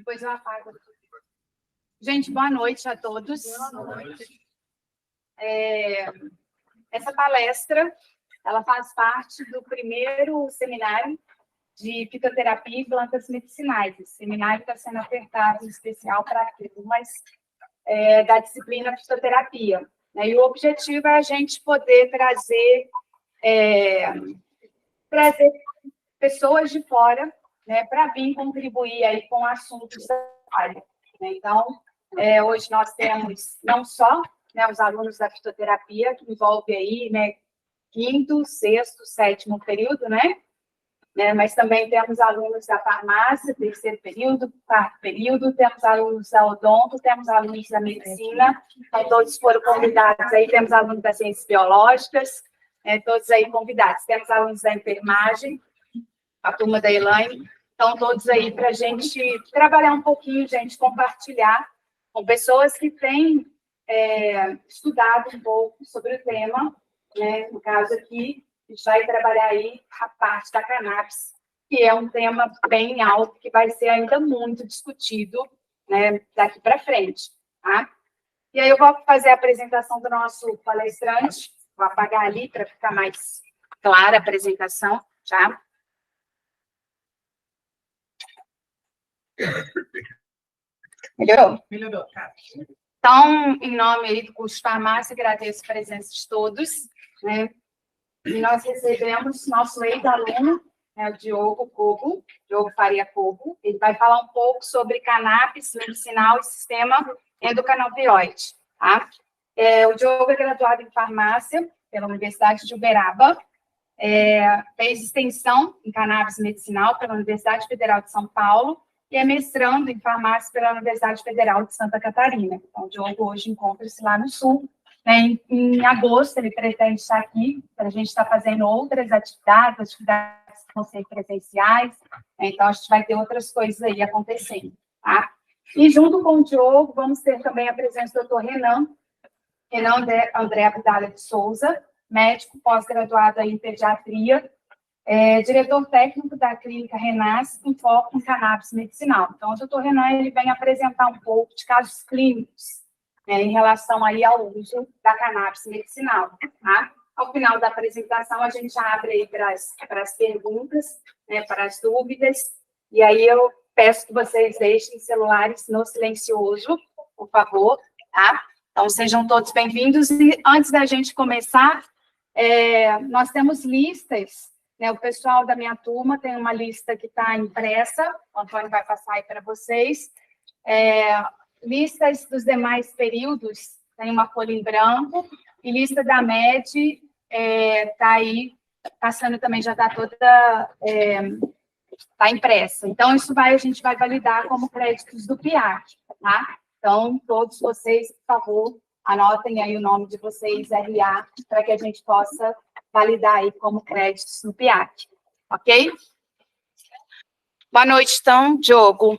Depois eu apago. Gente, boa noite a todos. Boa noite. Essa palestra, ela faz parte do primeiro seminário de fitoterapia e plantas medicinais. Esse seminário está sendo ofertado em especial para turmas da disciplina fitoterapia. Né? E o objetivo é a gente poder trazer pessoas de fora, né, para vir contribuir aí com assuntos da área. Né? Então, hoje nós temos não só, né, os alunos da fitoterapia, que envolve aí, né, quinto, sexto, sétimo período, né? Mas também temos alunos da farmácia, terceiro período, quarto período, temos alunos da odonto, temos alunos da medicina, então todos foram convidados aí, temos alunos das ciências biológicas, todos aí convidados, temos alunos da enfermagem, a turma da Elaine, então todos aí para a gente trabalhar um pouquinho, gente, compartilhar com pessoas que têm estudado um pouco sobre o tema, né? No caso aqui, a gente vai trabalhar aí a parte da cannabis, que é um tema bem alto, que vai ser ainda muito discutido, né, daqui para frente, tá? E aí eu vou fazer a apresentação do nosso palestrante, vou apagar ali para ficar mais clara a apresentação, tá? Melhorou? Melhorou, tá. Então, em nome aí do curso de farmácia, agradeço a presença de todos, né? E nós recebemos nosso ex-aluno, né, o Diogo Faria Cobo. Ele vai falar um pouco sobre cannabis medicinal e sistema endocannabinoide. Tá? O Diogo é graduado em farmácia pela Universidade de Uberaba, fez extensão em cannabis medicinal pela Universidade Federal de São Paulo e é mestrando em farmácia pela Universidade Federal de Santa Catarina. Então, o Diogo hoje encontra-se lá no Sul. Em agosto, ele pretende estar aqui, para a gente estar fazendo outras atividades que vão ser presenciais, então a gente vai ter outras coisas aí acontecendo, tá? E junto com o Diogo, vamos ter também a presença do Dr. Renan André Abdala de Souza, médico pós-graduado em pediatria, diretor técnico da clínica Renasce, com foco em cannabis medicinal. Então, o Dr. Renan, ele vem apresentar um pouco de casos clínicos, em relação aí ao uso da cannabis medicinal, tá? Ao final da apresentação, a gente abre aí para as perguntas, né, para as dúvidas, e aí eu peço que vocês deixem celulares no silencioso, por favor, tá? Então, sejam todos bem-vindos, e antes da gente começar, nós temos listas, né, o pessoal da minha turma tem uma lista que está impressa, o Antônio vai passar aí para vocês, listas dos demais períodos, tem uma folha em branco, e lista da MED está aí, passando também, já está toda, está impressa. Então, a gente vai validar como créditos do PIAC, tá? Então, todos vocês, por favor, anotem aí o nome de vocês, RA, para que a gente possa validar aí como créditos no PIAC, ok? Boa noite, então, Diogo.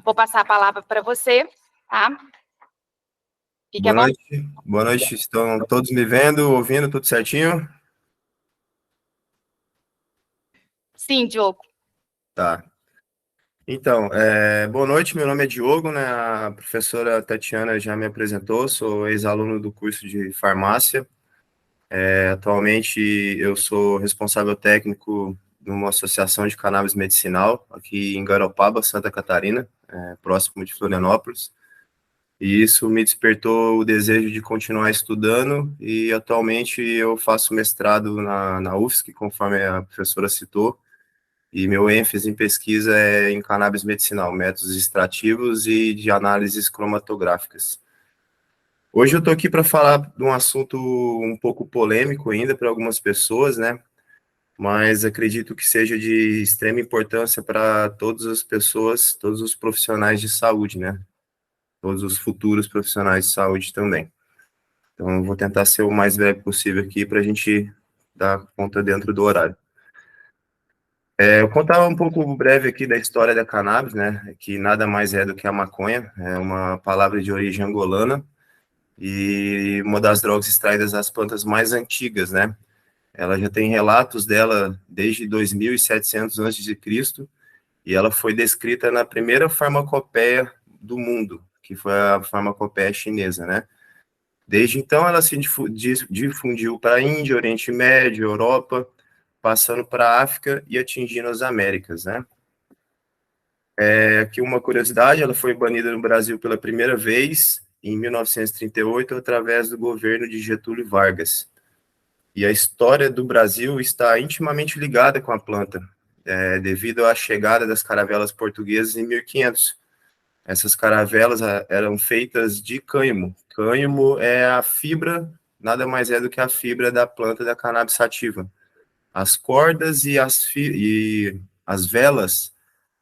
Vou passar a palavra para você, tá? Boa noite, estão todos me vendo, ouvindo, tudo certinho? Sim, Diogo. Tá. Então, boa noite, meu nome é Diogo, né? A professora Tatiana já me apresentou, sou ex-aluno do curso de farmácia. Atualmente, eu sou responsável técnico de uma associação de cannabis medicinal aqui em Garopaba, Santa Catarina, próximo de Florianópolis. E isso me despertou o desejo de continuar estudando, e atualmente eu faço mestrado na UFSC, conforme a professora citou, e meu ênfase em pesquisa é em cannabis medicinal, métodos extrativos e de análises cromatográficas. Hoje eu estou aqui para falar de um assunto um pouco polêmico ainda para algumas pessoas, né? Mas acredito que seja de extrema importância para todas as pessoas, todos os profissionais de saúde, né? Todos os futuros profissionais de saúde também. Então, eu vou tentar ser o mais breve possível aqui para a gente dar conta dentro do horário. Eu vou contar um pouco breve aqui da história da cannabis, né, que nada mais é do que a maconha, é uma palavra de origem angolana e uma das drogas extraídas das plantas mais antigas, né. Ela já tem relatos dela desde 2700 a.C., e ela foi descrita na primeira farmacopeia do mundo, que foi a farmacopeia chinesa, né? Desde então, ela se difundiu para a Índia, Oriente Médio, Europa, passando para a África e atingindo as Américas, né? Aqui uma curiosidade, ela foi banida no Brasil pela primeira vez em 1938, através do governo de Getúlio Vargas. E a história do Brasil está intimamente ligada com a planta, devido à chegada das caravelas portuguesas em 1500. Essas caravelas eram feitas de cânhamo. Cânhamo é a fibra, nada mais é do que a fibra da planta da cannabis sativa. As cordas e as velas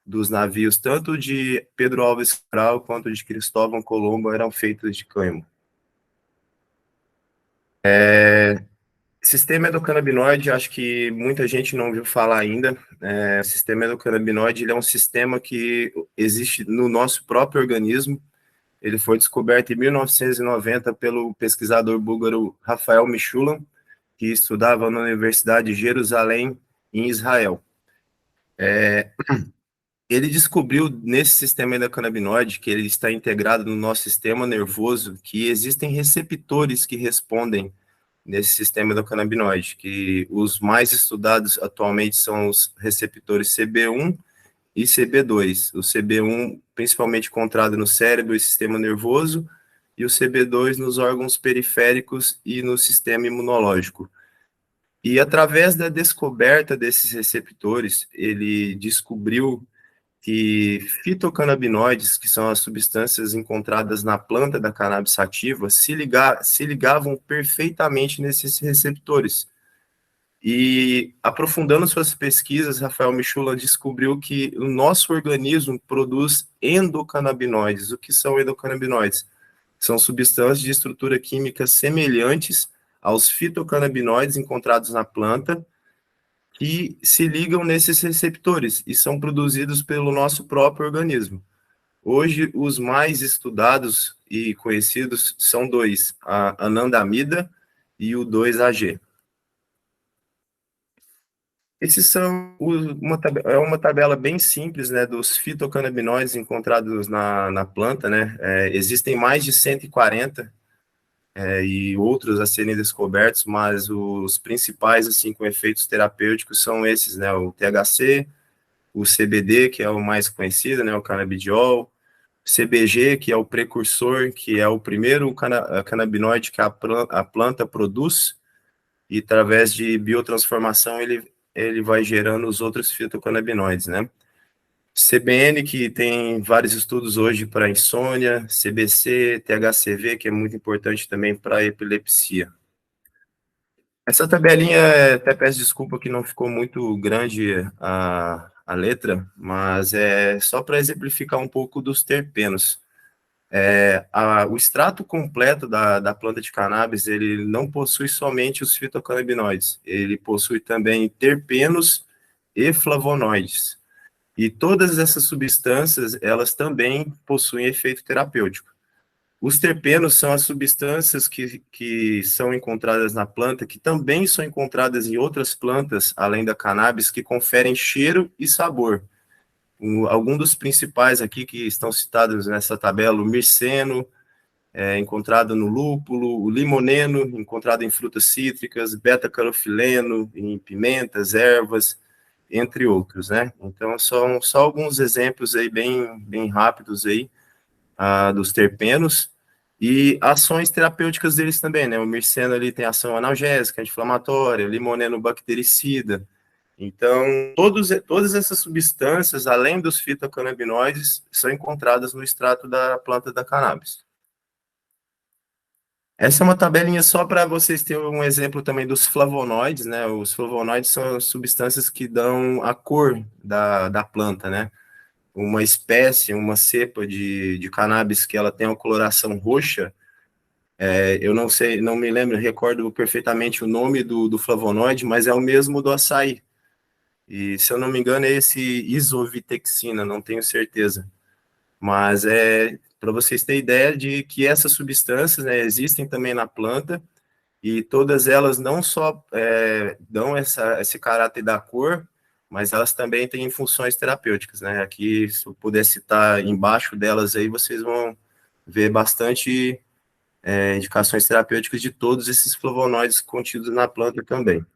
dos navios, tanto de Pedro Álvares Cabral quanto de Cristóvão Colombo, eram feitas de cânhamo. Sistema endocannabinoide, acho que muita gente não ouviu falar ainda. O sistema endocannabinoide, ele é um sistema que existe no nosso próprio organismo. Ele foi descoberto em 1990 pelo pesquisador búlgaro Rafael Mishulam, que estudava na Universidade de Jerusalém, em Israel. Ele descobriu nesse sistema endocannabinoide, que ele está integrado no nosso sistema nervoso, que existem receptores que respondem nesse sistema endocannabinoide, que os mais estudados atualmente são os receptores CB1 e CB2. O CB1 principalmente encontrado no cérebro e sistema nervoso, e o CB2 nos órgãos periféricos e no sistema imunológico. E através da descoberta desses receptores, ele descobriu que fitocannabinoides, que são as substâncias encontradas na planta da cannabis sativa, se ligavam perfeitamente nesses receptores. E, aprofundando suas pesquisas, Rafael Mishulam descobriu que o nosso organismo produz endocannabinoides. O que são endocannabinoides? São substâncias de estrutura química semelhantes aos fitocannabinoides encontrados na planta, que se ligam nesses receptores e são produzidos pelo nosso próprio organismo. Hoje, os mais estudados e conhecidos são dois, a anandamida e o 2-AG. Esses são uma tabela bem simples, né, dos fitocannabinoides encontrados na planta, né? Existem mais de 140 e outros a serem descobertos, mas os principais, assim, com efeitos terapêuticos são esses, né, o THC, o CBD, que é o mais conhecido, né, o canabidiol, CBG, que é o precursor, que é o primeiro canabinoide que a planta produz, e através de biotransformação ele vai gerando os outros fitocannabinoides, né? CBN, que tem vários estudos hoje para insônia, CBC, THCV, que é muito importante também para epilepsia. Essa tabelinha, até peço desculpa que não ficou muito grande a letra, mas é só para exemplificar um pouco dos terpenos. O extrato completo da planta de cannabis, ele não possui somente os fitocannabinoides, ele possui também terpenos e flavonoides. E todas essas substâncias, elas também possuem efeito terapêutico. Os terpenos são as substâncias que são encontradas na planta, que também são encontradas em outras plantas, além da cannabis, que conferem cheiro e sabor. Alguns dos principais aqui que estão citados nessa tabela, o mirceno, encontrado no lúpulo, o limoneno, encontrado em frutas cítricas, beta-carofileno, em pimentas, ervas, entre outros, né? Então, são só alguns exemplos aí bem rápidos aí, dos terpenos, e ações terapêuticas deles também, né? O mirceno, ele tem ação analgésica, anti-inflamatória, o limoneno bactericida. Então, todas essas substâncias, além dos fitocannabinoides, são encontradas no extrato da planta da cannabis. Essa é uma tabelinha só para vocês terem um exemplo também dos flavonoides, né? Os flavonoides são substâncias que dão a cor da planta, né? Uma espécie, uma cepa de cannabis que ela tem uma coloração roxa, eu não sei, não me lembro, recordo perfeitamente o nome do flavonoide, mas é o mesmo do açaí. E, se eu não me engano, é esse isovitexina, não tenho certeza. Mas para vocês terem ideia de que essas substâncias, né, existem também na planta, e todas elas não só dão esse caráter da cor, mas elas também têm funções terapêuticas, né? Aqui, se eu puder citar embaixo delas aí, vocês vão ver bastante indicações terapêuticas de todos esses flavonoides contidos na planta também.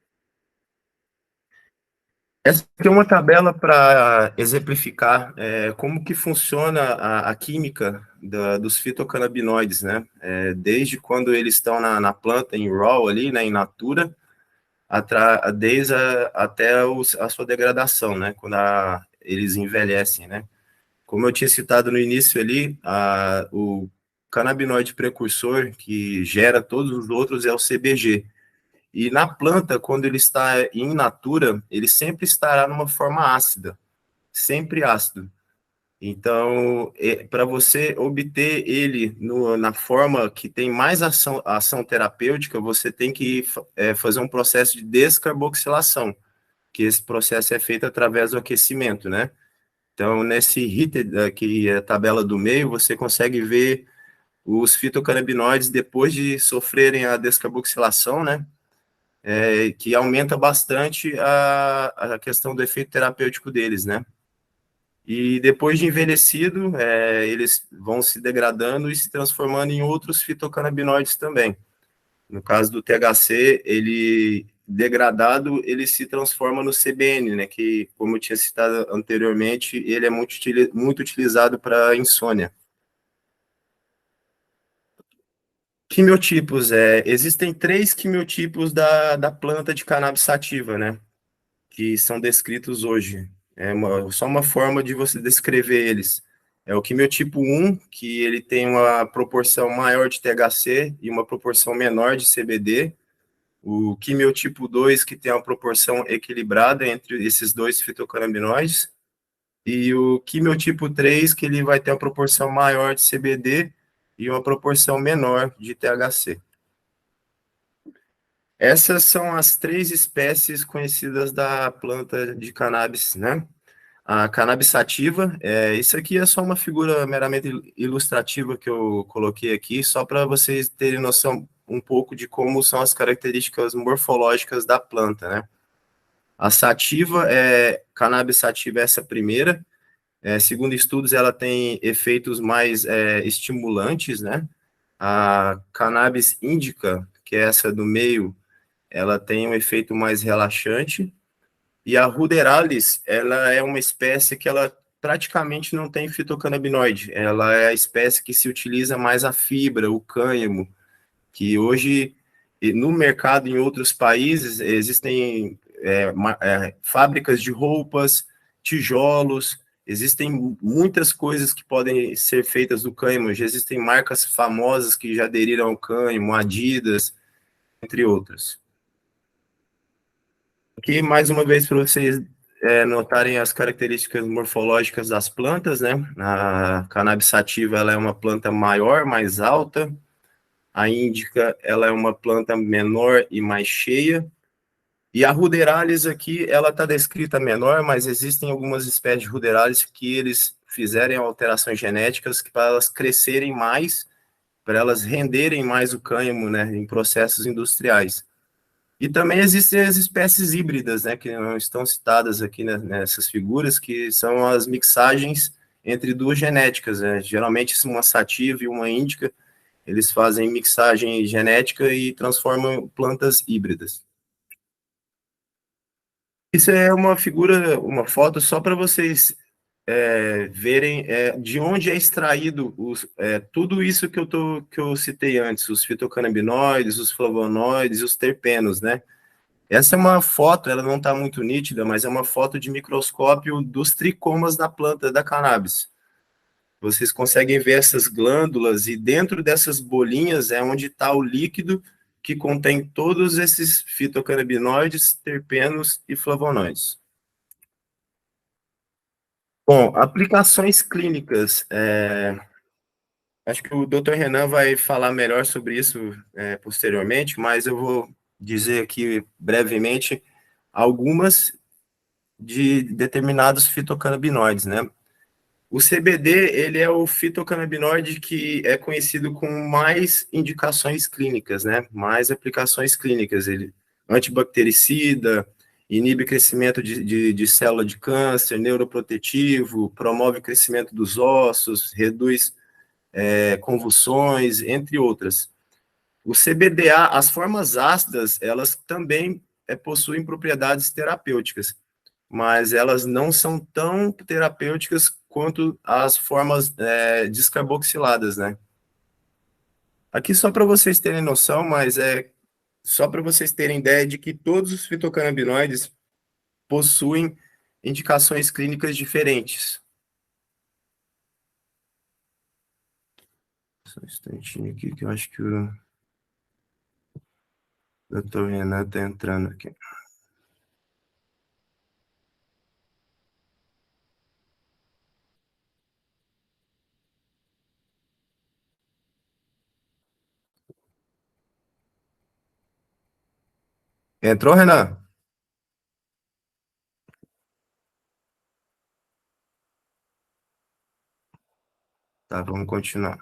Essa aqui é uma tabela para exemplificar como que funciona a química dos fitocannabinoides, né? Desde quando eles estão na planta, em raw ali, né, em natura, desde até a sua degradação, né? Quando eles envelhecem, né? Como eu tinha citado no início ali, o canabinoide precursor que gera todos os outros é o CBG. E na planta, quando ele está in natura, ele sempre estará numa forma ácida, sempre ácido. Então, para você obter ele na forma que tem mais ação terapêutica, você tem que fazer um processo de descarboxilação, que esse processo é feito através do aquecimento, né? Então, nesse heated, aqui é a tabela do meio, você consegue ver os fitocannabinoides depois de sofrerem a descarboxilação, né? Que aumenta bastante a questão do efeito terapêutico deles, né? E depois de envelhecido, eles vão se degradando e se transformando em outros fitocannabinoides também. No caso do THC, ele degradado, ele se transforma no CBN, né? Que, como eu tinha citado anteriormente, ele é muito utilizado para insônia. Quimiotipos, existem 3 quimiotipos da planta de cannabis sativa, né? Que são descritos hoje. Só uma forma de você descrever eles. É o quimiotipo 1, que ele tem uma proporção maior de THC e uma proporção menor de CBD. O quimiotipo 2, que tem uma proporção equilibrada entre esses dois fitocannabinoides. E o quimiotipo 3, que ele vai ter uma proporção maior de CBD e uma proporção menor de THC. Essas são as 3 espécies conhecidas da planta de cannabis, né? A cannabis sativa, isso aqui é só uma figura meramente ilustrativa que eu coloquei aqui, só para vocês terem noção um pouco de como são as características morfológicas da planta, né? A sativa, cannabis sativa é essa primeira, segundo estudos, ela tem efeitos mais estimulantes, né? A cannabis índica, que é essa do meio, ela tem um efeito mais relaxante, e a ruderalis, ela é uma espécie que ela praticamente não tem fitocannabinoide, ela é a espécie que se utiliza mais a fibra, o cânhamo, que hoje, no mercado em outros países, existem fábricas de roupas, tijolos, existem muitas coisas que podem ser feitas do cânhamo, já existem marcas famosas que já aderiram ao cânhamo, Adidas, entre outras. Aqui, mais uma vez, para vocês notarem as características morfológicas das plantas, né? A cannabis sativa, ela é uma planta maior, mais alta. A índica, ela é uma planta menor e mais cheia. E a ruderalis aqui, ela está descrita menor, mas existem algumas espécies de ruderalis que eles fizerem alterações genéticas para elas crescerem mais, para elas renderem mais o cânhamo, né, em processos industriais. E também existem as espécies híbridas, né, que não estão citadas aqui nessas figuras, que são as mixagens entre 2 genéticas, né? Geralmente uma sativa e uma índica, eles fazem mixagem genética e transformam plantas híbridas. Isso é uma figura, uma foto só para vocês verem de onde é extraído tudo isso que eu citei antes, os fitocannabinoides, os flavonoides, os terpenos, né? Essa é uma foto, ela não está muito nítida, mas é uma foto de microscópio dos tricomas da planta da cannabis. Vocês conseguem ver essas glândulas e dentro dessas bolinhas é onde está o líquido que contém todos esses fitocannabinoides, terpenos e flavonoides. Bom, aplicações clínicas. Acho que o Dr. Renan vai falar melhor sobre isso posteriormente, mas eu vou dizer aqui brevemente algumas de determinados fitocannabinoides, né? O CBD, ele é o fitocannabinoide que é conhecido com mais indicações clínicas, né? Mais aplicações clínicas. Ele antibactericida, inibe crescimento de célula de câncer, neuroprotetivo, promove o crescimento dos ossos, reduz convulsões, entre outras. O CBDA, as formas ácidas, elas também possuem propriedades terapêuticas, mas elas não são tão terapêuticas quanto as formas descarboxiladas, né? Aqui só para vocês terem noção, mas só para vocês terem ideia de que todos os fitocannabinoides possuem indicações clínicas diferentes. Só um instantinho aqui que eu acho que o Dr. Renan está entrando aqui. Entrou, Renan? Tá, vamos continuar.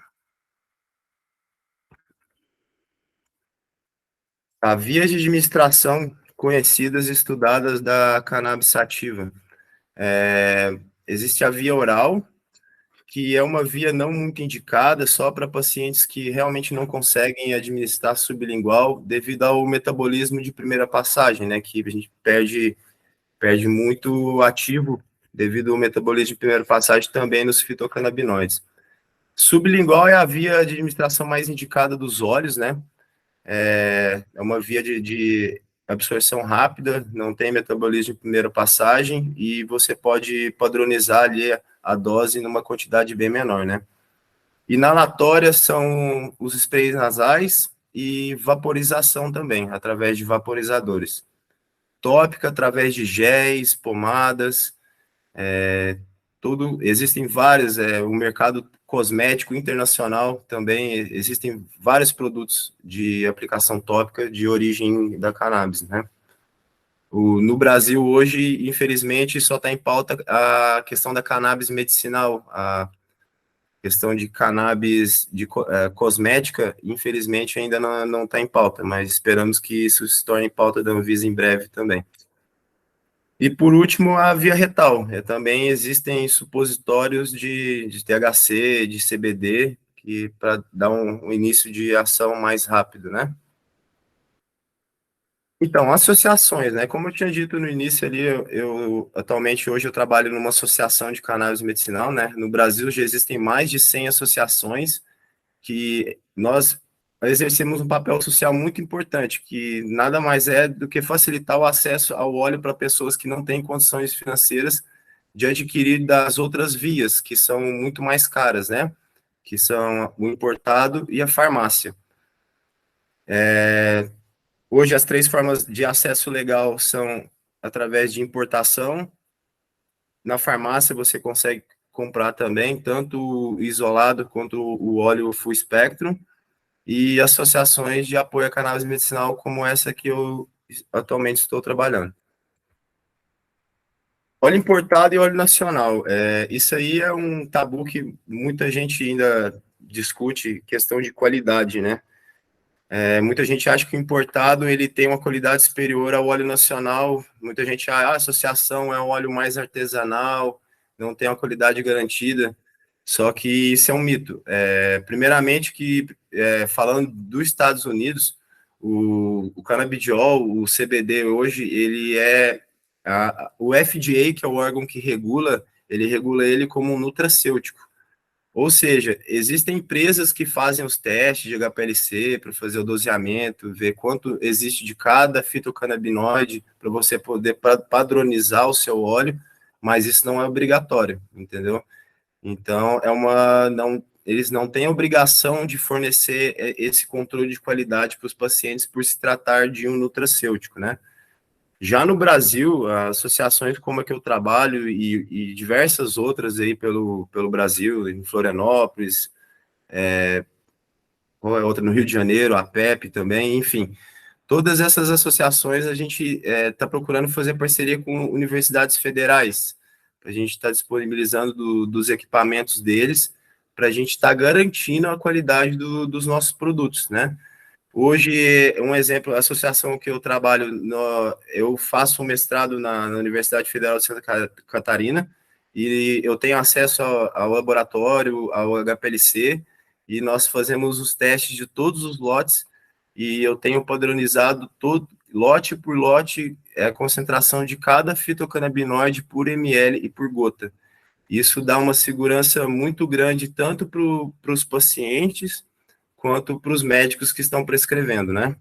Tá, vias de administração conhecidas e estudadas da cannabis sativa. Existe a via oral, que é uma via não muito indicada só para pacientes que realmente não conseguem administrar sublingual devido ao metabolismo de primeira passagem, né? Que a gente perde muito ativo devido ao metabolismo de primeira passagem também nos fitocannabinoides. Sublingual é a via de administração mais indicada dos óleos, né? É uma via de absorção rápida, não tem metabolismo de primeira passagem e você pode padronizar ali a dose numa quantidade bem menor, né? Inalatórias são os sprays nasais e vaporização também, através de vaporizadores. Tópica, através de géis, pomadas, existem vários, o mercado cosmético internacional também, existem vários produtos de aplicação tópica de origem da cannabis, né? No Brasil, hoje, infelizmente, só está em pauta a questão da cannabis medicinal, a questão de cannabis cosmética, infelizmente, ainda não está em pauta, mas esperamos que isso se torne pauta da Anvisa em breve também. E, por último, a via retal. Também existem supositórios de THC, de CBD, para dar um início de ação mais rápido, né? Então, associações, né? Como eu tinha dito no início ali, atualmente hoje eu trabalho numa associação de cannabis medicinal, né? No Brasil já existem mais de 100 associações que nós exercemos um papel social muito importante, que nada mais é do que facilitar o acesso ao óleo para pessoas que não têm condições financeiras de adquirir das outras vias, que são muito mais caras, né? Que são o importado e a farmácia. Hoje, as três formas de acesso legal são através de importação. Na farmácia, você consegue comprar também, tanto o isolado quanto o óleo full spectrum, e associações de apoio à cannabis medicinal, como essa que eu atualmente estou trabalhando. Óleo importado e óleo nacional. Isso aí é um tabu que muita gente ainda discute, questão de qualidade, né? Muita gente acha que o importado ele tem uma qualidade superior ao óleo nacional. Muita gente acha que a associação é um óleo mais artesanal, não tem uma qualidade garantida. Só que isso é um mito. Primeiramente, falando dos Estados Unidos, o canabidiol, o CBD hoje, ele o FDA, que é o órgão que regula, ele regula ele como um nutracêutico. Ou seja, existem empresas que fazem os testes de HPLC para fazer o doseamento, ver quanto existe de cada fitocannabinoide para você poder padronizar o seu óleo, mas isso não é obrigatório, entendeu? Então, eles não têm obrigação de fornecer esse controle de qualidade para os pacientes por se tratar de um nutracêutico, né? Já no Brasil, associações como a que eu trabalho e diversas outras aí pelo Brasil, em Florianópolis, qual é outra no Rio de Janeiro, a PEP também, enfim, todas essas associações a gente está procurando fazer parceria com universidades federais, a gente está disponibilizando dos equipamentos deles, para a gente estar garantindo a qualidade dos nossos produtos, né? Hoje, um exemplo, a associação que eu trabalho, eu faço um mestrado na Universidade Federal de Santa Catarina, e eu tenho acesso ao laboratório, ao HPLC, e nós fazemos os testes de todos os lotes, e eu tenho padronizado todo, lote por lote, a concentração de cada fitocannabinoide por ml e por gota. Isso dá uma segurança muito grande, tanto para os pacientes, quanto para os médicos que estão prescrevendo, né?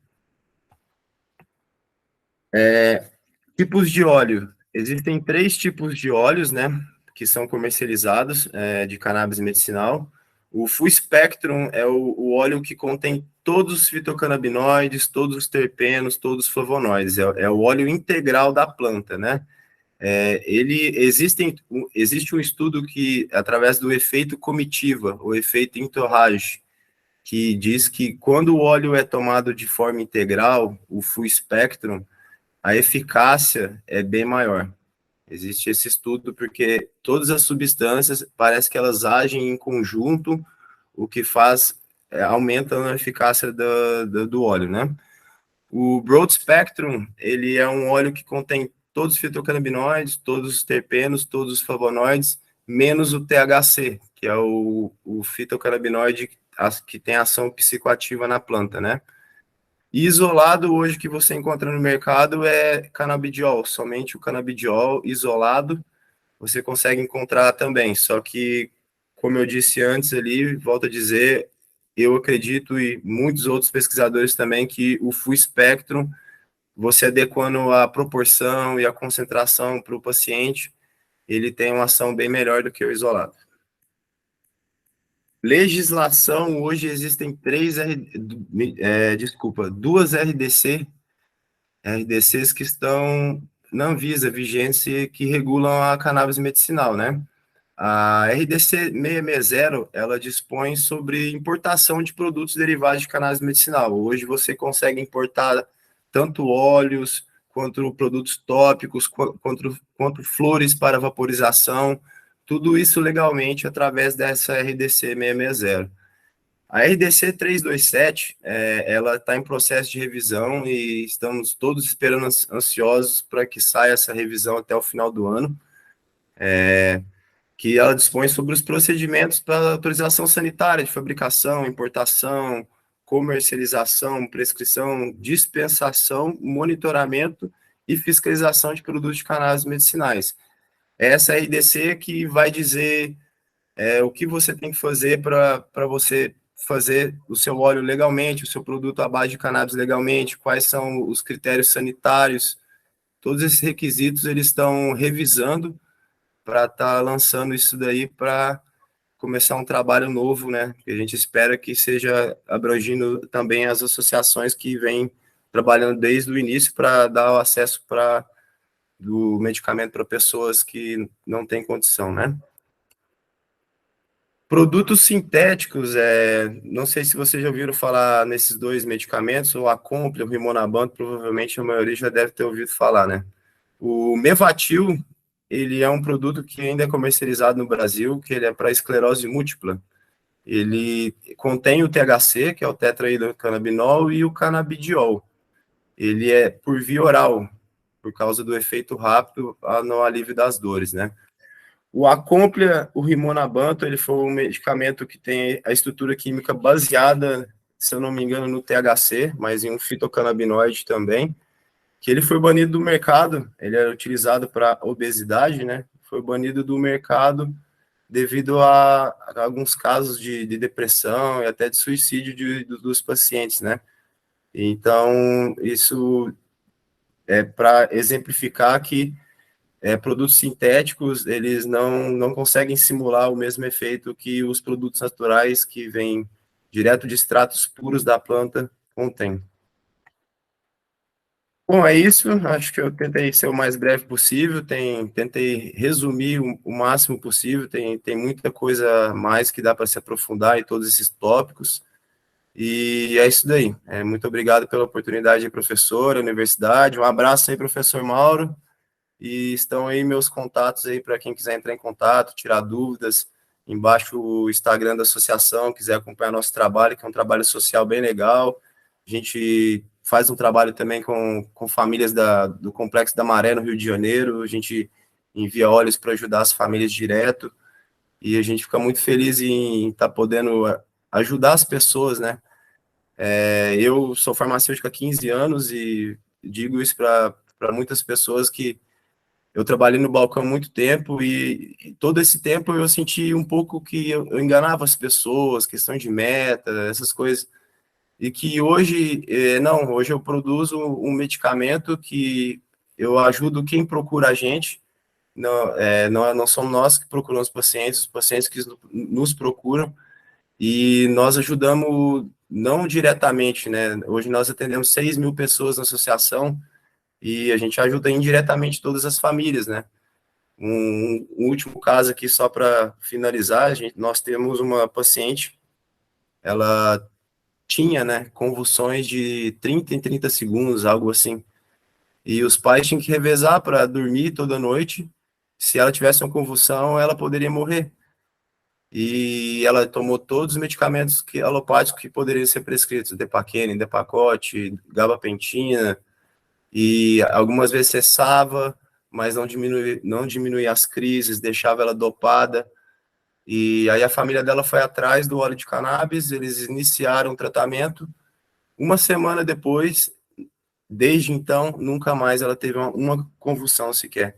Tipos de óleo. Existem 3 tipos de óleos, né, que são comercializados de cannabis medicinal. O Full Spectrum é o óleo que contém todos os fitocannabinoides, todos os terpenos, todos os flavonoides. É o óleo integral da planta, né? Existe um estudo que, através do efeito comitiva, o efeito entourage, que diz que quando o óleo é tomado de forma integral, o full spectrum, a eficácia é bem maior. Existe esse estudo porque todas as substâncias, parece que elas agem em conjunto, o que faz, aumenta a eficácia do óleo, né? O Broad Spectrum, ele é um óleo que contém todos os fitocannabinoides, todos os terpenos, todos os flavonoides, menos o THC, que é o fitocannabinoide que tem ação psicoativa na planta, né? E isolado hoje que você encontra no mercado é canabidiol, somente o canabidiol isolado você consegue encontrar também, só que, como eu disse antes ali, volto a dizer, eu acredito e muitos outros pesquisadores também que o full spectrum, você adequando a proporção e a concentração para o paciente, ele tem uma ação bem melhor do que o isolado. Legislação, hoje existem duas RDCs que estão na Anvisa, vigentes, e que regulam a cannabis medicinal, né? A RDC 660, ela dispõe sobre importação de produtos derivados de cannabis medicinal. Hoje você consegue importar tanto óleos, quanto produtos tópicos, quanto flores para vaporização, tudo isso legalmente através dessa RDC 660. A RDC 327, ela está em processo de revisão e estamos todos esperando ansiosos para que saia essa revisão até o final do ano, que ela dispõe sobre os procedimentos para autorização sanitária de fabricação, importação, comercialização, prescrição, dispensação, monitoramento e fiscalização de produtos de cannabis medicinais. Essa RDC que vai dizer o que você tem que fazer para você fazer o seu óleo legalmente, o seu produto à base de cannabis legalmente, quais são os critérios sanitários, todos esses requisitos eles estão revisando para estar lançando isso daí para começar um trabalho novo, né? Que a gente espera que seja abrangindo também as associações que vêm trabalhando desde o início para dar o acesso do medicamento para pessoas que não têm condição, né? Produtos sintéticos, não sei se vocês já ouviram falar nesses 2 medicamentos, o Acomplia, o Rimonabant, provavelmente a maioria já deve ter ouvido falar, né? O Mevatil, ele é um produto que ainda é comercializado no Brasil, que ele é para esclerose múltipla. Ele contém o THC, que é o tetrahidrocannabinol, e o canabidiol. Ele é por via oral, por causa do efeito rápido no alívio das dores, né? O Acomplia, o Rimonabant, ele foi um medicamento que tem a estrutura química baseada, se eu não me engano, no THC, mas em um fitocannabinoide também, que ele foi banido do mercado, ele era utilizado para obesidade, né? Foi banido do mercado devido a alguns casos de depressão e até de suicídio dos pacientes, né? Então, isso é para exemplificar que produtos sintéticos, eles não conseguem simular o mesmo efeito que os produtos naturais que vêm direto de extratos puros da planta contêm. Bom, é isso. Acho que eu tentei ser o mais breve possível, tentei resumir o máximo possível. Tem muita coisa mais que dá para se aprofundar em todos esses tópicos. E é isso daí. Muito obrigado pela oportunidade, professora, universidade. Um abraço aí, professor Mauro. E estão aí meus contatos aí para quem quiser entrar em contato, tirar dúvidas. Embaixo o Instagram da associação, quiser acompanhar nosso trabalho, que é um trabalho social bem legal. A gente faz um trabalho também com famílias do Complexo da Maré, no Rio de Janeiro. A gente envia óleos para ajudar as famílias direto. E a gente fica muito feliz em estar podendo ajudar as pessoas, né? Eu sou farmacêutico há 15 anos e digo isso para muitas pessoas que eu trabalhei no balcão há muito tempo e todo esse tempo eu senti um pouco que eu enganava as pessoas, questão de meta, essas coisas. E que hoje, não, hoje eu produzo um medicamento que eu ajudo quem procura a gente. Não, não somos nós que procuramos os pacientes que nos procuram, e nós ajudamos não diretamente, né? Hoje nós atendemos 6 mil pessoas na associação e a gente ajuda indiretamente todas as famílias, né? Um último caso aqui, só para finalizar, nós temos uma paciente, ela tinha, né, convulsões de 30 em 30 segundos, algo assim, e os pais tinham que revezar para dormir toda noite. Se ela tivesse uma convulsão, ela poderia morrer. E ela tomou todos os medicamentos alopáticos que poderiam ser prescritos, Depaquene, Depakote, gabapentina, e algumas vezes cessava, mas não diminuía as crises, deixava ela dopada. E aí a família dela foi atrás do óleo de cannabis, eles iniciaram o tratamento. Uma semana depois, desde então, nunca mais ela teve uma convulsão sequer.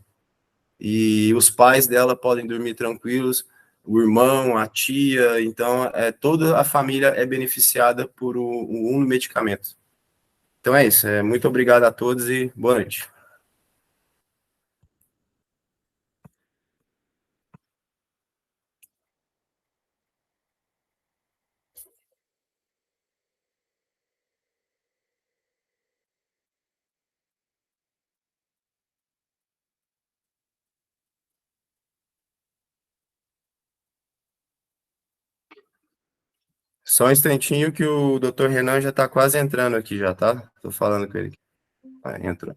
E os pais dela podem dormir tranquilos, o irmão, a tia, então toda a família é beneficiada por um medicamento. Então é isso, muito obrigado a todos e boa noite. Só um instantinho que o Dr. Renan já está quase entrando aqui já, tá? Estou falando com ele. Entrou.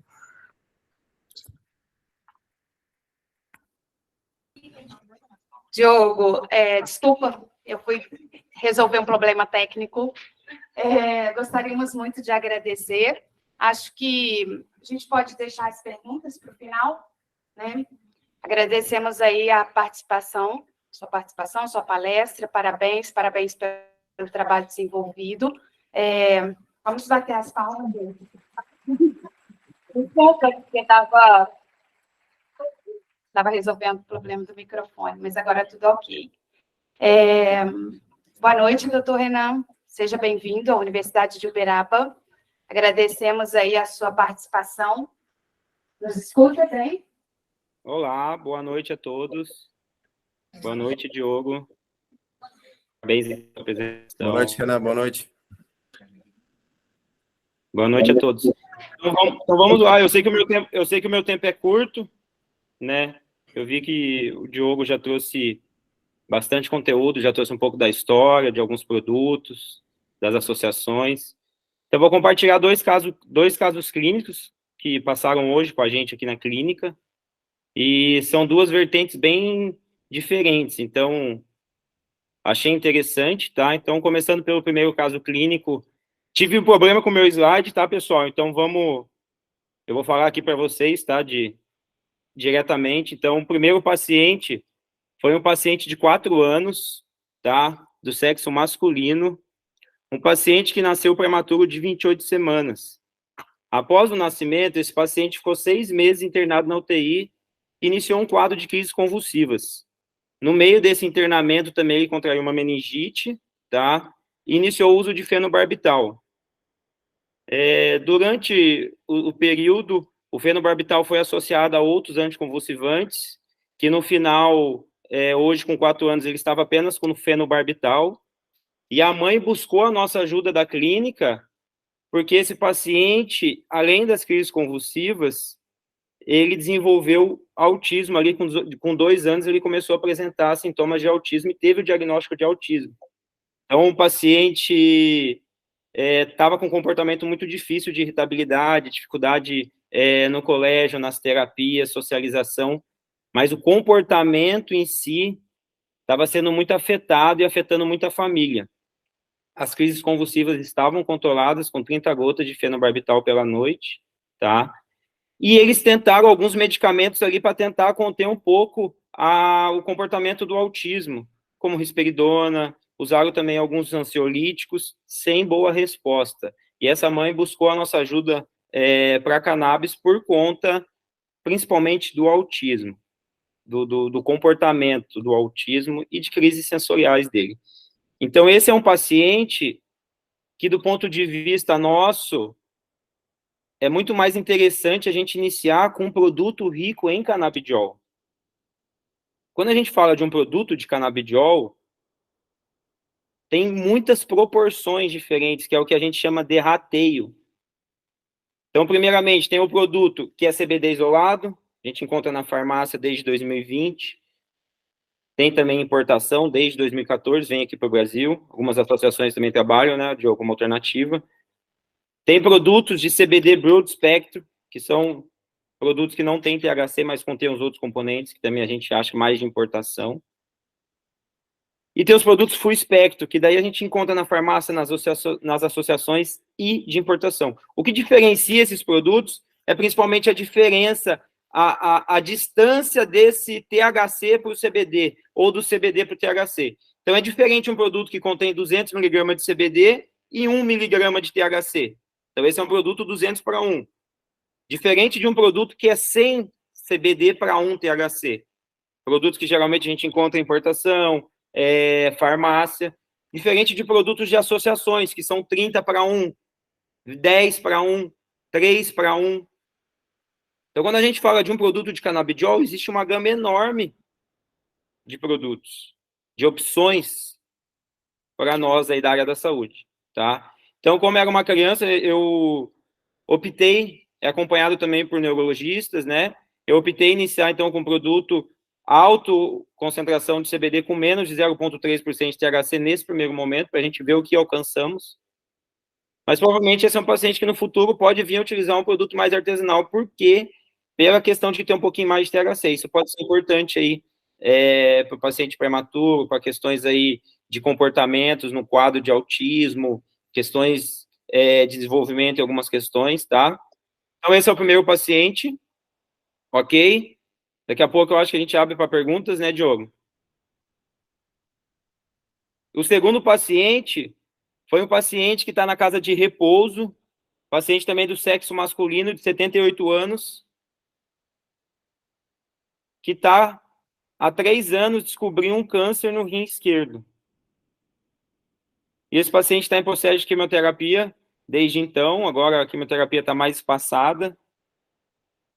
Diogo, desculpa, eu fui resolver um problema técnico. Gostaríamos muito de agradecer. Acho que a gente pode deixar as perguntas para o final, né? Agradecemos aí a participação, sua palestra, parabéns pelo trabalho desenvolvido. Vamos bater as palmas. Desculpa, porque estava resolvendo o problema do microfone, mas agora tudo ok. Boa noite, doutor Renan. Seja bem-vindo à Universidade de Uberaba. Agradecemos aí a sua participação. Nos escuta bem? Olá, boa noite a todos. Boa noite, Diogo. Parabéns pela apresentação. Boa noite, Renan. Boa noite. Boa noite a todos. Então vamos lá. Eu sei que o meu tempo é curto, né? Eu vi que o Diogo já trouxe bastante conteúdo, já trouxe um pouco da história, de alguns produtos, das associações. Então, eu vou compartilhar dois casos clínicos que passaram hoje com a gente aqui na clínica, e são duas vertentes bem diferentes, então achei interessante, tá? Então, começando pelo primeiro caso clínico, tive um problema com o meu slide, tá, pessoal? Então, eu vou falar aqui para vocês, tá, diretamente. Então, o primeiro paciente foi um paciente de 4 anos, tá, do sexo masculino, um paciente que nasceu prematuro de 28 semanas. Após o nascimento, esse paciente ficou 6 meses internado na UTI e iniciou um quadro de crises convulsivas. No meio desse internamento, também ele contraiu uma meningite, tá? E iniciou o uso de fenobarbital. Durante o período, o fenobarbital foi associado a outros anticonvulsivantes, que no final, hoje com 4 anos, ele estava apenas com o fenobarbital, e a mãe buscou a nossa ajuda da clínica, porque esse paciente, além das crises convulsivas, ele desenvolveu autismo ali, com 2 anos, ele começou a apresentar sintomas de autismo e teve o diagnóstico de autismo. Então, o paciente estava com um comportamento muito difícil de irritabilidade, dificuldade no colégio, nas terapias, socialização, mas o comportamento em si estava sendo muito afetado e afetando muito a família. as crises convulsivas estavam controladas com 30 gotas de fenobarbital pela noite, tá? E eles tentaram alguns medicamentos ali para tentar conter um pouco o comportamento do autismo, como risperidona, usaram também alguns ansiolíticos, sem boa resposta. E essa mãe buscou a nossa ajuda para cannabis por conta, principalmente, do autismo, do comportamento do autismo e de crises sensoriais dele. Então, esse é um paciente que, do ponto de vista nosso, é muito mais interessante a gente iniciar com um produto rico em canabidiol. Quando a gente fala de um produto de canabidiol, tem muitas proporções diferentes, que é o que a gente chama de rateio. Então, primeiramente, tem o produto que é CBD isolado, a gente encontra na farmácia desde 2020. Tem também importação desde 2014, vem aqui para o Brasil. Algumas associações também trabalham, né, de alguma alternativa. Tem produtos de CBD Broad Spectrum, que são produtos que não têm THC, mas contêm os outros componentes, que também a gente acha mais de importação. E tem os produtos Full Spectrum, que daí a gente encontra na farmácia, nas associações e de importação. O que diferencia esses produtos é principalmente a diferença, a distância desse THC para o CBD, ou do CBD para o THC. Então, é diferente um produto que contém 200 mg de CBD e 1 mg de THC. Então, esse é um produto 200 para 1. Diferente de um produto que é 100 CBD para 1 THC. Produtos que geralmente a gente encontra em importação, farmácia. Diferente de produtos de associações, que são 30 para 1, 10 para 1, 3 para 1. Então, quando a gente fala de um produto de canabidiol, existe uma gama enorme de produtos, de opções para nós aí da área da saúde, tá? Então, como era uma criança, eu optei, acompanhado também por neurologistas, né? Eu optei iniciar, então, com um produto alto concentração de CBD com menos de 0,3% de THC nesse primeiro momento, para a gente ver o que alcançamos. Mas, provavelmente, esse é um paciente que, no futuro, pode vir a utilizar um produto mais artesanal, porque pela questão de ter um pouquinho mais de THC. Isso pode ser importante aí para o paciente prematuro, para questões aí de comportamentos no quadro de autismo, questões de desenvolvimento e algumas questões, tá? Então, esse é o primeiro paciente, ok? Daqui a pouco eu acho que a gente abre para perguntas, né, Diogo? O segundo paciente foi um paciente que está na casa de repouso, paciente também do sexo masculino, de 78 anos, que está há 3 anos descobrindo um câncer no rim esquerdo. E esse paciente está em processo de quimioterapia desde então, agora a quimioterapia está mais espaçada,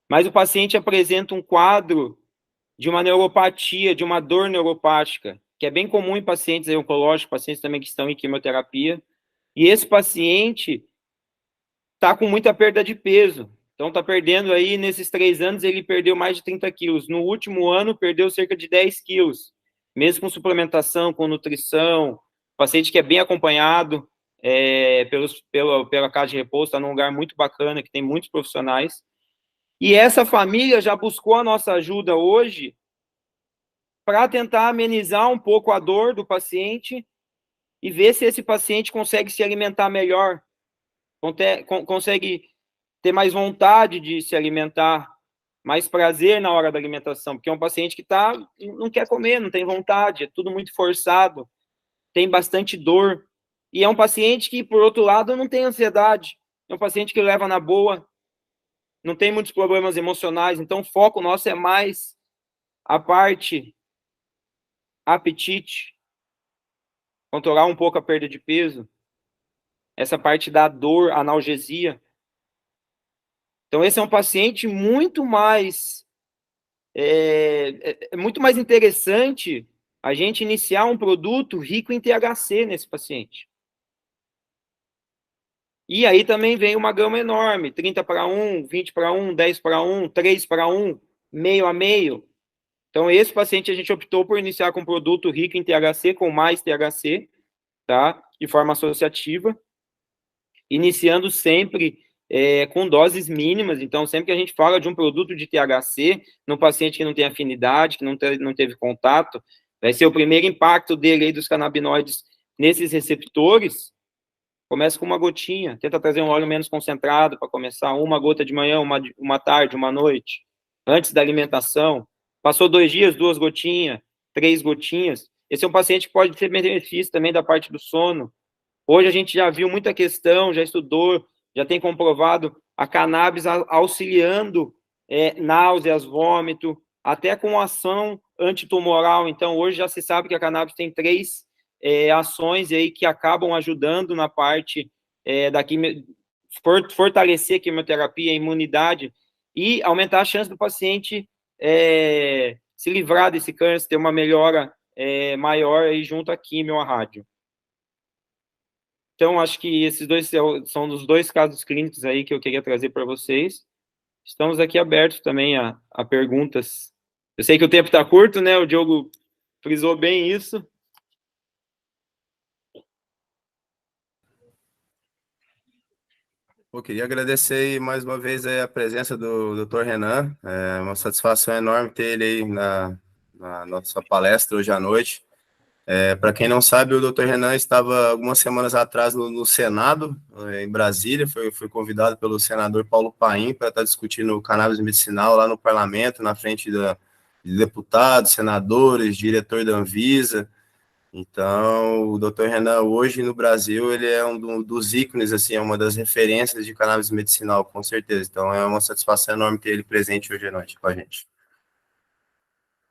mas o paciente apresenta um quadro de uma neuropatia, de uma dor neuropática, que é bem comum em pacientes oncológicos, pacientes também que estão em quimioterapia, e esse paciente está com muita perda de peso. Então, está perdendo aí, nesses 3 anos, ele perdeu mais de 30 quilos. No último ano, perdeu cerca de 10 quilos. Mesmo com suplementação, com nutrição, paciente que é bem acompanhado pela casa de repouso, está num lugar muito bacana, que tem muitos profissionais. E essa família já buscou a nossa ajuda hoje para tentar amenizar um pouco a dor do paciente e ver se esse paciente consegue se alimentar melhor, consegue ter mais vontade de se alimentar, mais prazer na hora da alimentação, porque é um paciente que não quer comer, não tem vontade, é tudo muito forçado, tem bastante dor, e é um paciente que, por outro lado, não tem ansiedade, é um paciente que leva na boa, não tem muitos problemas emocionais, então o foco nosso é mais a parte apetite, controlar um pouco a perda de peso, essa parte da dor, analgesia. Então, esse é um paciente muito mais muito mais interessante a gente iniciar um produto rico em THC nesse paciente. E aí também vem uma gama enorme, 30 para 1, 20 para 1, 10 para 1, 3 para 1, meio a meio. Então, esse paciente a gente optou por iniciar com um produto rico em THC, com mais THC, tá? De forma associativa, iniciando sempre com doses mínimas. Então, sempre que a gente fala de um produto de THC, no paciente que não tem afinidade, que não teve contato, vai ser o primeiro impacto dele aí dos canabinoides nesses receptores, começa com uma gotinha, tenta trazer um óleo menos concentrado para começar, uma gota de manhã, uma tarde, uma noite, antes da alimentação. Passou 2 dias, 2 gotinhas, 3 gotinhas. Esse é um paciente que pode ter benefício também da parte do sono. Hoje a gente já viu muita questão, já estudou, já tem comprovado a cannabis auxiliando náuseas, vômito, até com ação antitumoral. Então, hoje já se sabe que a cannabis tem 3 ações aí que acabam ajudando na parte fortalecer a quimioterapia, a imunidade e aumentar a chance do paciente se livrar desse câncer, ter uma melhora maior aí junto à quimio ou à rádio. Então, acho que esses dois são os 2 casos clínicos aí que eu queria trazer para vocês. Estamos aqui abertos também a perguntas. Eu sei que o tempo está curto, né? O Diogo frisou bem isso. Eu queria agradecer mais uma vez a presença do Dr. Renan. É uma satisfação enorme ter ele aí na nossa palestra hoje à noite. Para quem não sabe, o Dr. Renan estava algumas semanas atrás no Senado, em Brasília, foi convidado pelo senador Paulo Paim para estar discutindo o cannabis medicinal lá no parlamento, na frente de deputados, senadores, diretor da Anvisa. Então, o Dr. Renan, hoje no Brasil, ele é um dos ícones, assim, é uma das referências de cannabis medicinal, com certeza. Então, é uma satisfação enorme ter ele presente hoje à noite com a gente.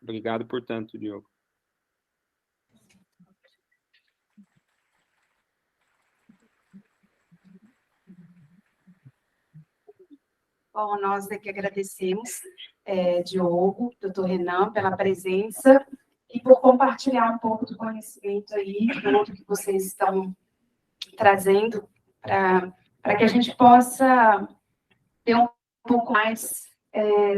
Obrigado por tanto, Diogo. Bom, nós aqui agradecemos, Diogo, doutor Renan, pela presença e por compartilhar um pouco do conhecimento aí, do que vocês estão trazendo, para que a gente possa ter um pouco mais,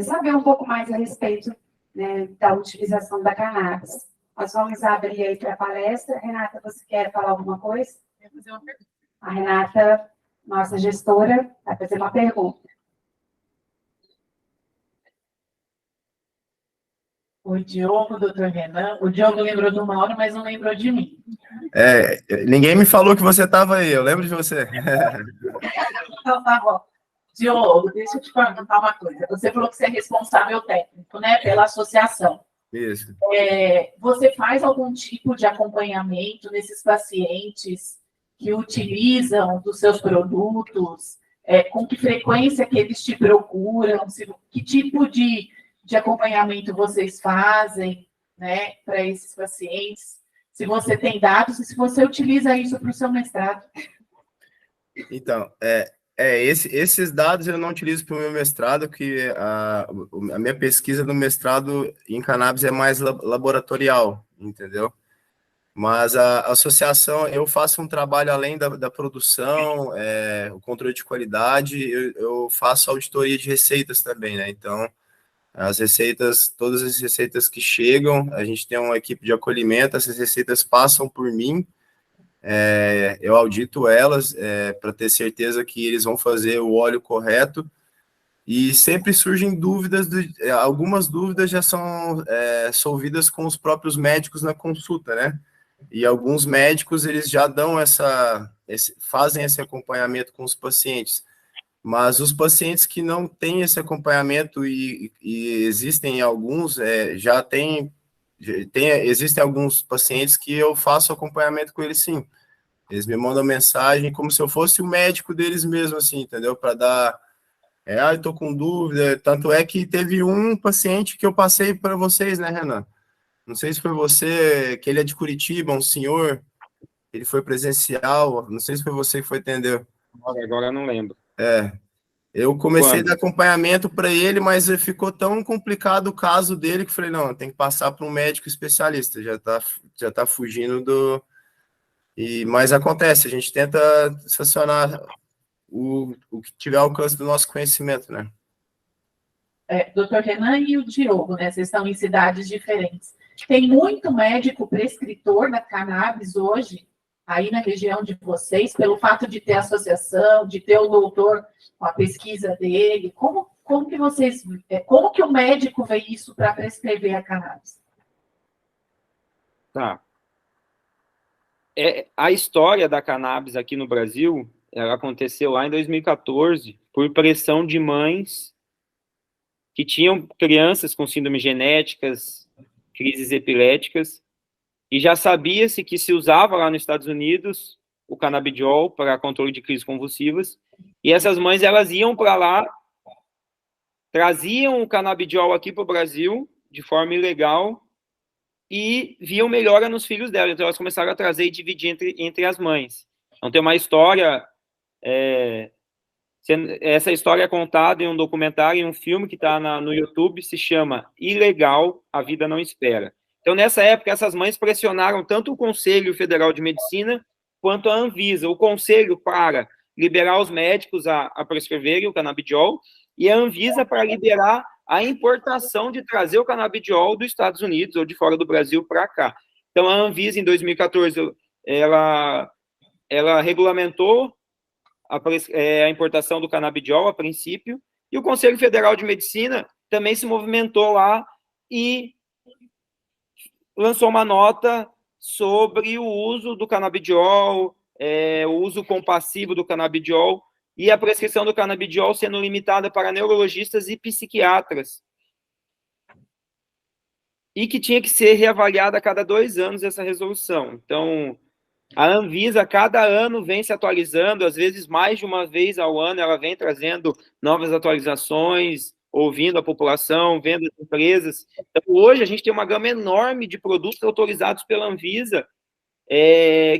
saber um pouco mais a respeito, né, da utilização da cannabis. Nós vamos abrir aí para a palestra. Renata, você quer falar alguma coisa? Quero fazer uma pergunta. A Renata, nossa gestora, vai fazer uma pergunta. O Diogo, doutor Renan. O Diogo lembrou do Mauro, mas não lembrou de mim. Ninguém me falou que você estava aí, eu lembro de você. Então, tá bom. Diogo, deixa eu te perguntar uma coisa. Você falou que você é responsável técnico, né, pela associação. Isso. Você faz algum tipo de acompanhamento nesses pacientes que utilizam dos seus produtos? Com que frequência que eles te procuram? Que tipo de acompanhamento vocês fazem, né, para esses pacientes? Se você tem dados e se você utiliza isso para o seu mestrado. Então, esses dados eu não utilizo para o meu mestrado, que a minha pesquisa do mestrado em cannabis é mais laboratorial, entendeu? Mas a associação, eu faço um trabalho além da produção, o controle de qualidade, eu faço auditoria de receitas também, né? Então, as receitas, todas as receitas que chegam, a gente tem uma equipe de acolhimento, essas receitas passam por mim, eu audito elas para ter certeza que eles vão fazer o óleo correto, e sempre surgem dúvidas, algumas dúvidas já são solvidas com os próprios médicos na consulta, né? E alguns médicos, eles já dão fazem esse acompanhamento com os pacientes. Mas os pacientes que não têm esse acompanhamento, e existem alguns, existem alguns pacientes que eu faço acompanhamento com eles, sim. Eles me mandam mensagem como se eu fosse o médico deles mesmo, assim, entendeu? Para dar, eu tô com dúvida. Tanto é que teve um paciente que eu passei para vocês, né, Renan? Não sei se foi você, que ele é de Curitiba, um senhor, ele foi presencial, não sei se foi você que foi atender. Agora eu não lembro. Eu comecei a dar acompanhamento para ele, mas ficou tão complicado o caso dele que eu falei, não, tem que passar para um médico especialista, já tá fugindo mas acontece, a gente tenta sancionar o que tiver alcance do nosso conhecimento, né? Doutor Renan e o Diogo, né? Vocês estão em cidades diferentes. Tem muito médico prescritor da cannabis hoje, aí na região de vocês, pelo fato de ter associação, de ter o doutor com a pesquisa dele. Como que o médico vê isso para prescrever a cannabis? Tá. a história da cannabis aqui no Brasil, ela aconteceu lá em 2014, por pressão de mães que tinham crianças com síndromes genéticas, crises epiléticas, e já sabia-se que se usava lá nos Estados Unidos o canabidiol para controle de crises convulsivas, e essas mães, elas iam para lá, traziam o canabidiol aqui para o Brasil, de forma ilegal, e viam melhora nos filhos dela. Então, elas começaram a trazer e dividir entre as mães. Então, tem uma história... essa história é contada em um documentário, em um filme que está no YouTube, se chama Ilegal, a Vida Não Espera. Então, nessa época, essas mães pressionaram tanto o Conselho Federal de Medicina quanto a Anvisa. O Conselho para liberar os médicos a prescreverem o canabidiol e a Anvisa para liberar a importação de trazer o canabidiol dos Estados Unidos ou de fora do Brasil para cá. Então, a Anvisa, em 2014, ela regulamentou a importação do canabidiol, a princípio, e o Conselho Federal de Medicina também se movimentou lá e lançou uma nota sobre o uso do canabidiol, o uso compassivo do canabidiol, e a prescrição do canabidiol sendo limitada para neurologistas e psiquiatras. E que tinha que ser reavaliada a cada 2 anos essa resolução. Então, a Anvisa, cada ano, vem se atualizando, às vezes mais de uma vez ao ano, ela vem trazendo novas atualizações, ouvindo a população, vendo as empresas. Então, hoje, a gente tem uma gama enorme de produtos autorizados pela Anvisa,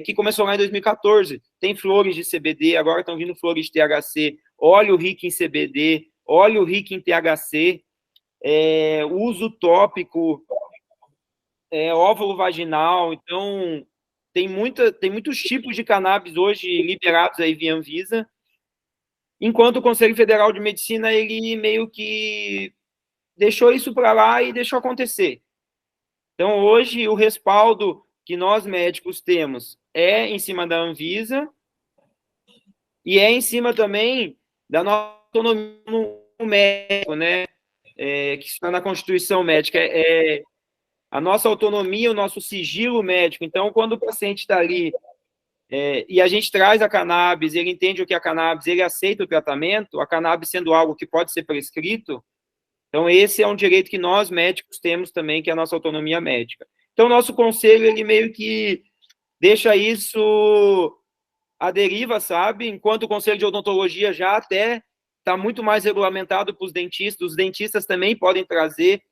que começou lá em 2014. Tem flores de CBD, agora estão vindo flores de THC, óleo rico em CBD, óleo rico em THC, uso tópico, óvulo vaginal. Então, tem muitos tipos de cannabis hoje liberados aí via Anvisa, enquanto o Conselho Federal de Medicina, ele meio que deixou isso para lá e deixou acontecer. Então, hoje, o respaldo que nós médicos temos é em cima da Anvisa e é em cima também da nossa autonomia no médico, né? Que está na Constituição Médica, a nossa autonomia, o nosso sigilo médico. Então, quando o paciente está ali e a gente traz a cannabis, ele entende o que é a cannabis, ele aceita o tratamento, a cannabis sendo algo que pode ser prescrito, então esse é um direito que nós médicos temos também, que é a nossa autonomia médica. Então, o nosso conselho, ele meio que deixa isso à deriva, sabe? Enquanto o Conselho de Odontologia já até está muito mais regulamentado para os dentistas também podem trazer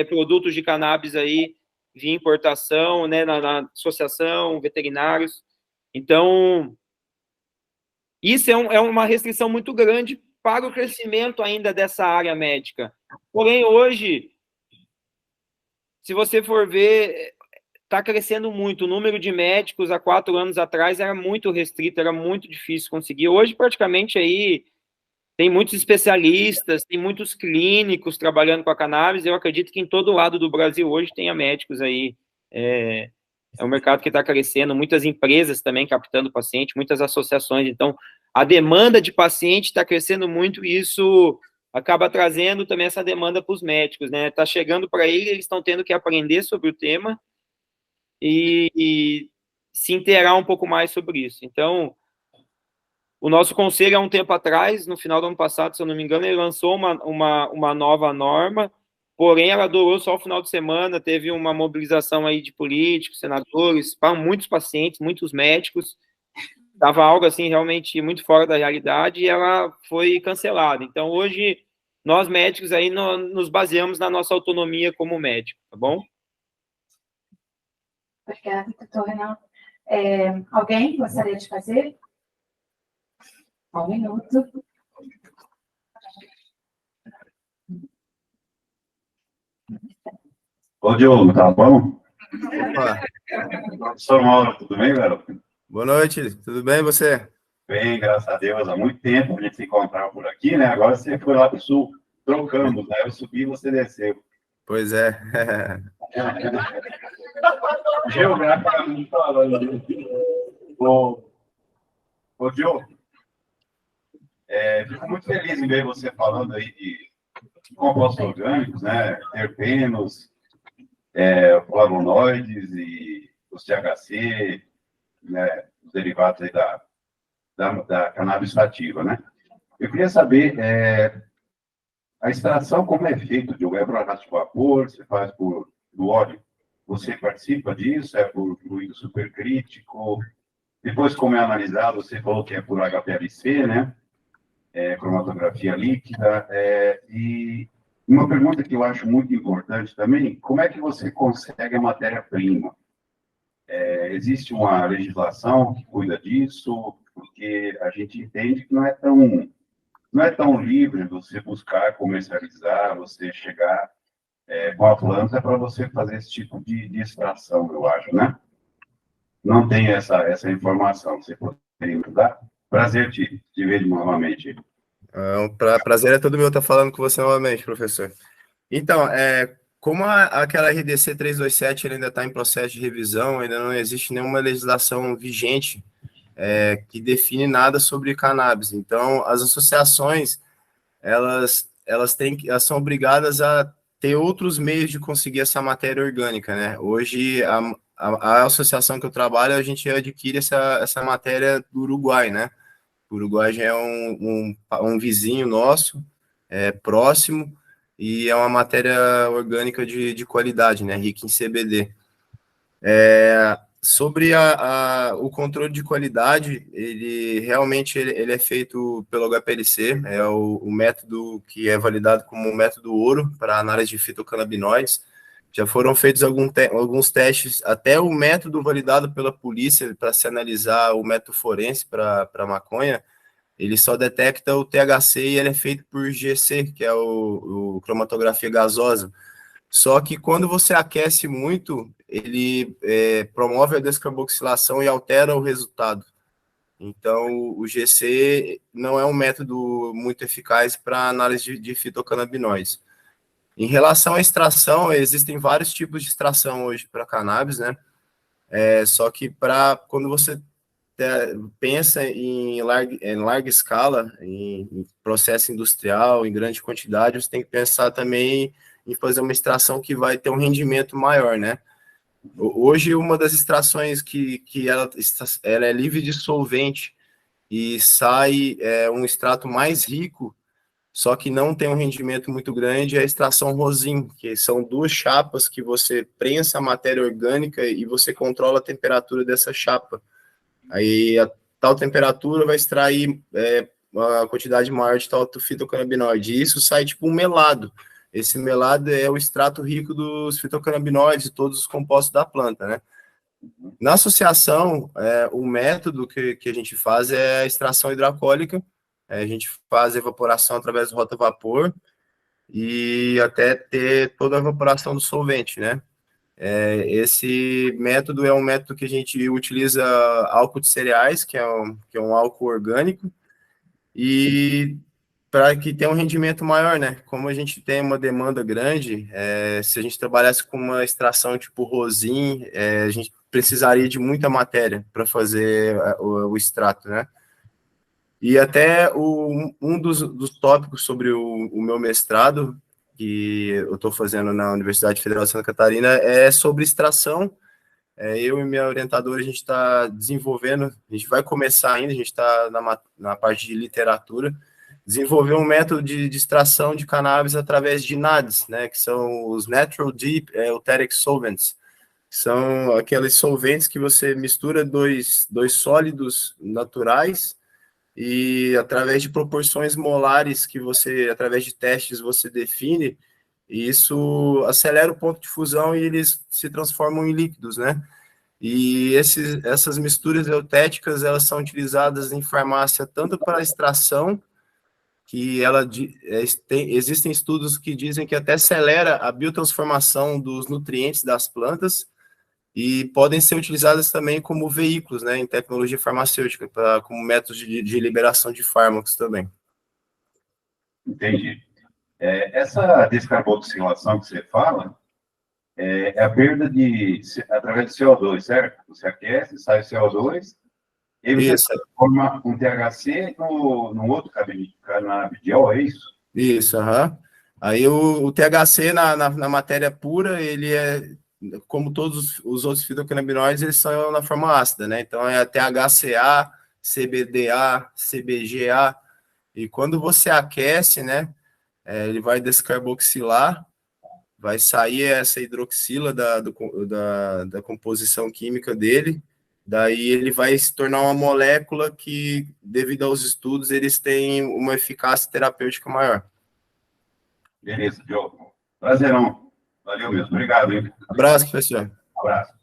produtos de cannabis aí via importação, né, na associação, veterinários. Então, isso é uma restrição muito grande para o crescimento ainda dessa área médica. Porém, hoje, se você for ver, está crescendo muito. O número de médicos há 4 anos atrás era muito restrito, era muito difícil conseguir. Hoje, praticamente, aí tem muitos especialistas, tem muitos clínicos trabalhando com a cannabis. Eu acredito que em todo lado do Brasil hoje tenha médicos aí. É um mercado que está crescendo, muitas empresas também captando paciente, muitas associações. Então, a demanda de paciente está crescendo muito e isso acaba trazendo também essa demanda para os médicos, né? Está chegando para eles estão tendo que aprender sobre o tema e se inteirar um pouco mais sobre isso. Então, o nosso conselho, há um tempo atrás, no final do ano passado, se eu não me engano, ele lançou uma nova norma, porém, ela durou só o final de semana, teve uma mobilização aí de políticos, senadores, para muitos pacientes, muitos médicos, estava algo, assim, realmente muito fora da realidade, e ela foi cancelada. Então, hoje, nós médicos aí nos baseamos na nossa autonomia como médico, tá bom? Obrigada, doutor Renato. Alguém gostaria de fazer? 1 minuto. Ô, Diogo, tá bom? Opa. Professor Mauro, tudo bem, garoto? Boa noite, tudo bem você? Bem, graças a Deus. Há muito tempo a gente se encontrava por aqui, né? Agora você foi lá para o sul, trocamos, né? Eu subi e você desceu. Pois é. Geograficamente falando. Ô, Diogo, fico muito feliz em ver você falando aí de compostos orgânicos, né? Terpenos, flavonoides e os THC, né, os derivados aí da cannabis sativa, né? Eu queria saber, a extração, como é feito, Diogo? É por arrasto de vapor, você faz do óleo? Você participa disso? É por fluido supercrítico? Depois, como é analisado, você falou que é por HPLC, né? Cromatografia líquida. E uma pergunta que eu acho muito importante também, como é que você consegue a matéria-prima? Existe uma legislação que cuida disso? Porque a gente entende que não é tão livre você buscar comercializar, você chegar com a planta para você fazer esse tipo de extração, eu acho, né? Não tem essa informação. Você poderia me dar? Prazer te ver novamente. Prazer é todo meu estar falando com você novamente, professor. Então, como aquela RDC 327 ainda está em processo de revisão, ainda não existe nenhuma legislação vigente que define nada sobre cannabis. Então, as associações, elas são obrigadas a ter outros meios de conseguir essa matéria orgânica, né? Hoje, a associação que eu trabalho, a gente adquire essa matéria do Uruguai, né? O Uruguai já é um vizinho nosso, próximo, e é uma matéria orgânica de qualidade, né? Rica em CBD. Sobre o controle de qualidade, ele realmente ele é feito pelo HPLC, é o método que é validado como o método ouro para análise de fitocannabinoides. Já foram feitos alguns testes, até o método validado pela polícia para se analisar o método forense para maconha, ele só detecta o THC e ele é feito por GC, que é o cromatografia gasosa. Só que quando você aquece muito, ele promove a descarboxilação e altera o resultado. Então, o GC não é um método muito eficaz para análise de fitocannabinoides. Em relação à extração, existem vários tipos de extração hoje para cannabis, né? Só que quando você pensa em larga escala, em processo industrial, em grande quantidade, você tem que pensar também em fazer uma extração que vai ter um rendimento maior, né? Hoje, uma das extrações que ela é livre de solvente e sai um extrato mais rico, só que não tem um rendimento muito grande, é a extração rosin, que são duas chapas que você prensa a matéria orgânica e você controla a temperatura dessa chapa. Aí a tal temperatura vai extrair uma quantidade maior de tal fitocannabinoide. E isso sai tipo um melado. Esse melado é o extrato rico dos fitocannabinoides e todos os compostos da planta, né? Na associação, o método que a gente faz é a extração hidroalcoólica. A gente faz evaporação através do rota-vapor e até ter toda a evaporação do solvente, né? Esse método é um método que a gente utiliza álcool de cereais, que é um álcool orgânico, e para que tenha um rendimento maior, né? Como a gente tem uma demanda grande, se a gente trabalhasse com uma extração tipo rosin, a gente precisaria de muita matéria para fazer o extrato, né? E até um dos tópicos sobre o meu mestrado, que eu estou fazendo na Universidade Federal de Santa Catarina, é sobre extração. Eu e minha orientadora, a gente está desenvolvendo, a gente vai começar ainda, a gente está na parte de literatura, desenvolver um método de extração de cannabis através de NADs, né, que são os Natural Deep Euteric Solvents. São aqueles solventes que você mistura dois sólidos naturais e através de proporções molares que você, através de testes, você define, e isso acelera o ponto de fusão e eles se transformam em líquidos, né? E essas misturas eutéticas, elas são utilizadas em farmácia tanto para extração, que existem estudos que dizem que até acelera a biotransformação dos nutrientes das plantas, e podem ser utilizadas também como veículos, né, em tecnologia farmacêutica, como métodos de liberação de fármacos também. Entendi. Essa descarboxilação que você fala é a perda através de CO2, certo? Você aquece, sai o CO2, e você transforma um THC no outro canabidiol, é isso? Isso, aham. Aí o THC na matéria pura, ele como todos os outros fitocannabinoides, eles são na forma ácida, né? Então é THCA, CBDA, CBGA, e quando você aquece, né, ele vai descarboxilar, vai sair essa hidroxila da composição química dele, daí ele vai se tornar uma molécula que, devido aos estudos, eles têm uma eficácia terapêutica maior. Beleza, Diogo. Prazerão. Valeu mesmo. Obrigado, hein? Abraço, professor. Abraço.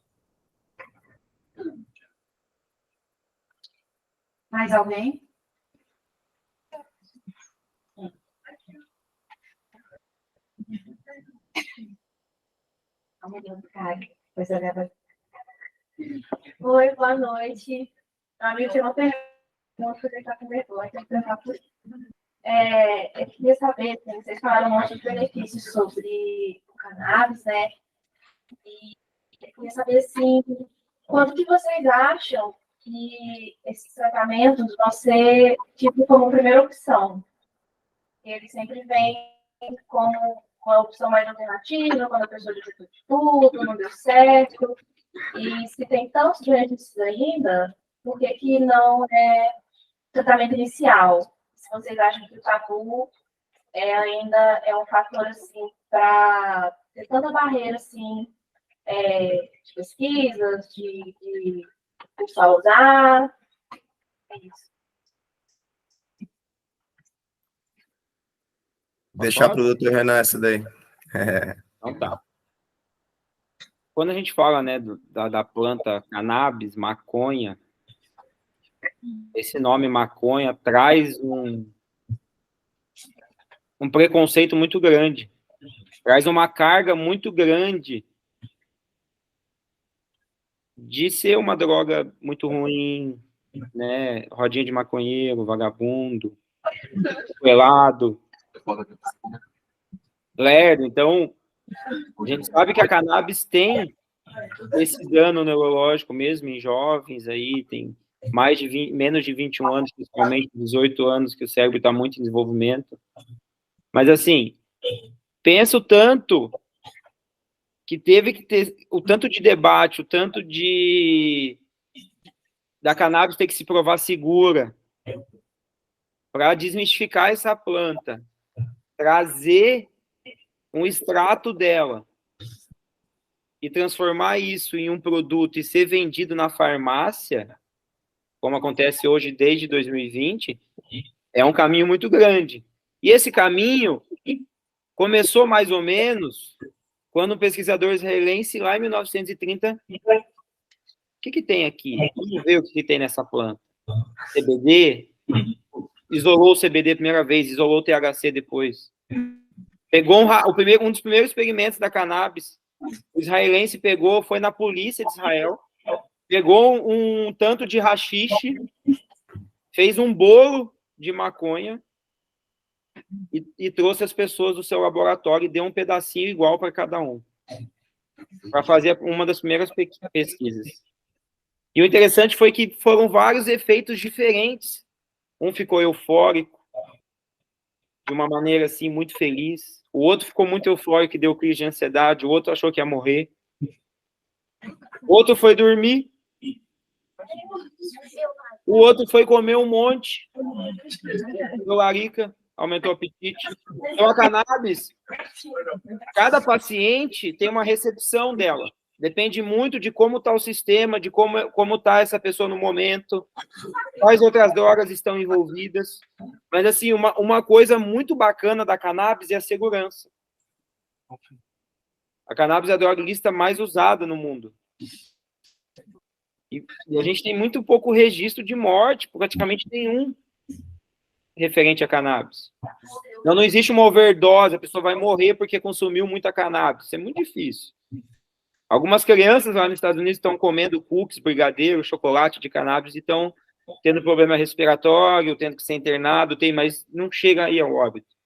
Mais alguém? Oi, boa noite. A minha última pergunta, você está com vergonha, tem que perguntar por eu queria saber, vocês falaram um monte de benefícios sobre o cannabis, né? E eu queria saber, assim, quanto que vocês acham que esses tratamentos vão ser, tipo, como primeira opção? Eles sempre vêm como uma opção mais alternativa, quando a pessoa já tentou de tudo, não deu certo. E se tem tantos benefícios ainda, por que não é tratamento inicial? Se vocês acham que o tabu ainda é um fator, assim, para ter tanta barreira, assim, de pesquisas, de pessoal usar. É isso. Deixar para o Dr. Renan essa daí. Então tá. Quando a gente fala, né, da planta cannabis, maconha, esse nome maconha traz um preconceito muito grande, traz uma carga muito grande de ser uma droga muito ruim, né, rodinha de maconheiro, vagabundo, pelado, lerdo. Então, a gente sabe que a cannabis tem esse dano neurológico mesmo em jovens aí, tem menos de 21 anos, principalmente 18 anos, que o cérebro está muito em desenvolvimento. Mas, assim, penso tanto que teve que ter o tanto de debate, o tanto da cannabis ter que se provar segura para desmistificar essa planta, trazer um extrato dela e transformar isso em um produto e ser vendido na farmácia, como acontece hoje desde 2020, é um caminho muito grande. E esse caminho começou mais ou menos quando um pesquisador israelense, lá em 1930, o que tem aqui? Vamos ver o que tem nessa planta. CBD, isolou o CBD a primeira vez, isolou o THC depois. Pegou um dos primeiros experimentos da cannabis, o israelense pegou, foi na polícia de Israel, pegou um tanto de haxixe, fez um bolo de maconha e trouxe as pessoas do seu laboratório e deu um pedacinho igual para cada um, para fazer uma das primeiras pesquisas. E o interessante foi que foram vários efeitos diferentes. Um ficou eufórico, de uma maneira assim muito feliz. O outro ficou muito eufórico e deu crise de ansiedade. O outro achou que ia morrer. O outro foi dormir. O outro foi comer um monte. Deu larica, aumentou o apetite. Então, a cannabis, cada paciente tem uma recepção dela. Depende muito de como está o sistema, de como está essa pessoa no momento, quais outras drogas estão envolvidas. Mas, assim, uma coisa muito bacana da cannabis é a segurança. A cannabis é a droga ilícita mais usada no mundo. E a gente tem muito pouco registro de morte, praticamente nenhum, referente a cannabis. Então, não existe uma overdose, a pessoa vai morrer porque consumiu muita cannabis. Isso é muito difícil. Algumas crianças lá nos Estados Unidos estão comendo cookies, brigadeiro, chocolate de cannabis e estão tendo problema respiratório, tendo que ser internado, mas não chega aí ao óbito.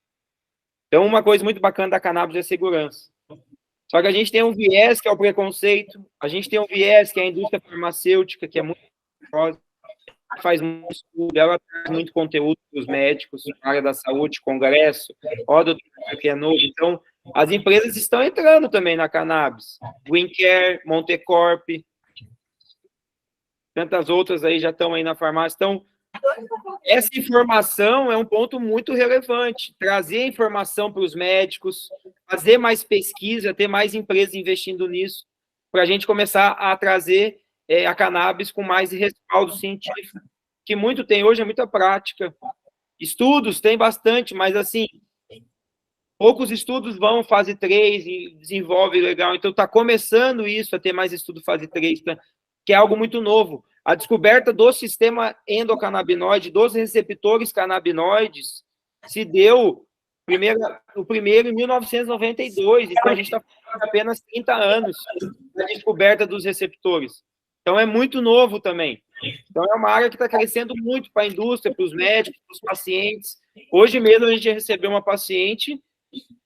Então, uma coisa muito bacana da cannabis é a segurança. Só que a gente tem um viés que é o preconceito, a gente tem um viés que é a indústria farmacêutica, que é muito faz muito estudo, ela traz muito conteúdo para os médicos na área da saúde, congresso, doutor, que é novo. Então, as empresas estão entrando também na cannabis. Wincare, Montecorp, tantas outras aí já estão aí na farmácia. Então, essa informação é um ponto muito relevante. Trazer informação para os médicos, fazer mais pesquisa, ter mais empresas investindo nisso, para a gente começar a trazer a cannabis com mais respaldo científico, que muito tem hoje, é muita prática. Estudos tem bastante, mas assim, poucos estudos vão fase 3 e desenvolve legal. Então, está começando isso, a ter mais estudo fase 3, que é algo muito novo. A descoberta do sistema endocannabinoide, dos receptores canabinoides, se deu o primeiro em 1992. Então, a gente está falando de apenas 30 anos da descoberta dos receptores. Então, é muito novo também. Então, é uma área que está crescendo muito para a indústria, para os médicos, para os pacientes. Hoje mesmo, a gente recebeu uma paciente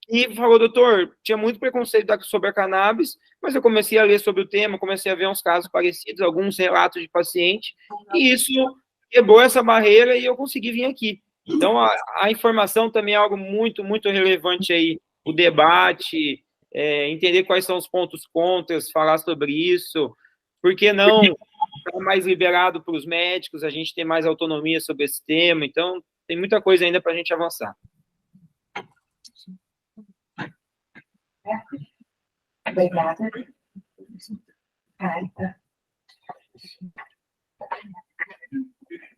e falou, doutor, tinha muito preconceito sobre a cannabis, mas eu comecei a ler sobre o tema, comecei a ver uns casos parecidos, alguns relatos de paciente, e isso quebrou essa barreira e eu consegui vir aqui. Então, a informação também é algo muito, muito relevante aí, o debate, entender quais são os pontos contras, falar sobre isso, por que não estar mais liberado para os médicos, a gente ter mais autonomia sobre esse tema, então, tem muita coisa ainda para a gente avançar. Obrigada.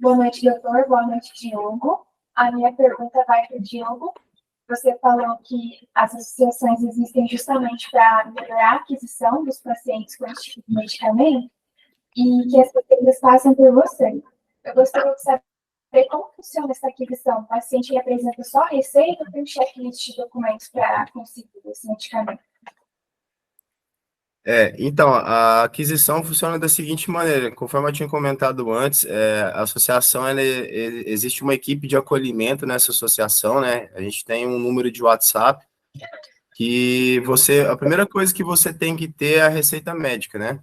Boa noite, doutor. Boa noite, Diogo. A minha pergunta vai para o Diogo. Você falou que as associações existem justamente para melhorar a aquisição dos pacientes com esse tipo de medicamento e que as pesquisas passam por você. Eu gostaria de saber como funciona essa aquisição. O paciente apresenta só a receita ou tem um checklist de documentos para conseguir esse medicamento? Então, a aquisição funciona da seguinte maneira, conforme eu tinha comentado antes, a associação, existe uma equipe de acolhimento nessa associação, né? A gente tem um número de WhatsApp que a primeira coisa que você tem que ter é a receita médica, né?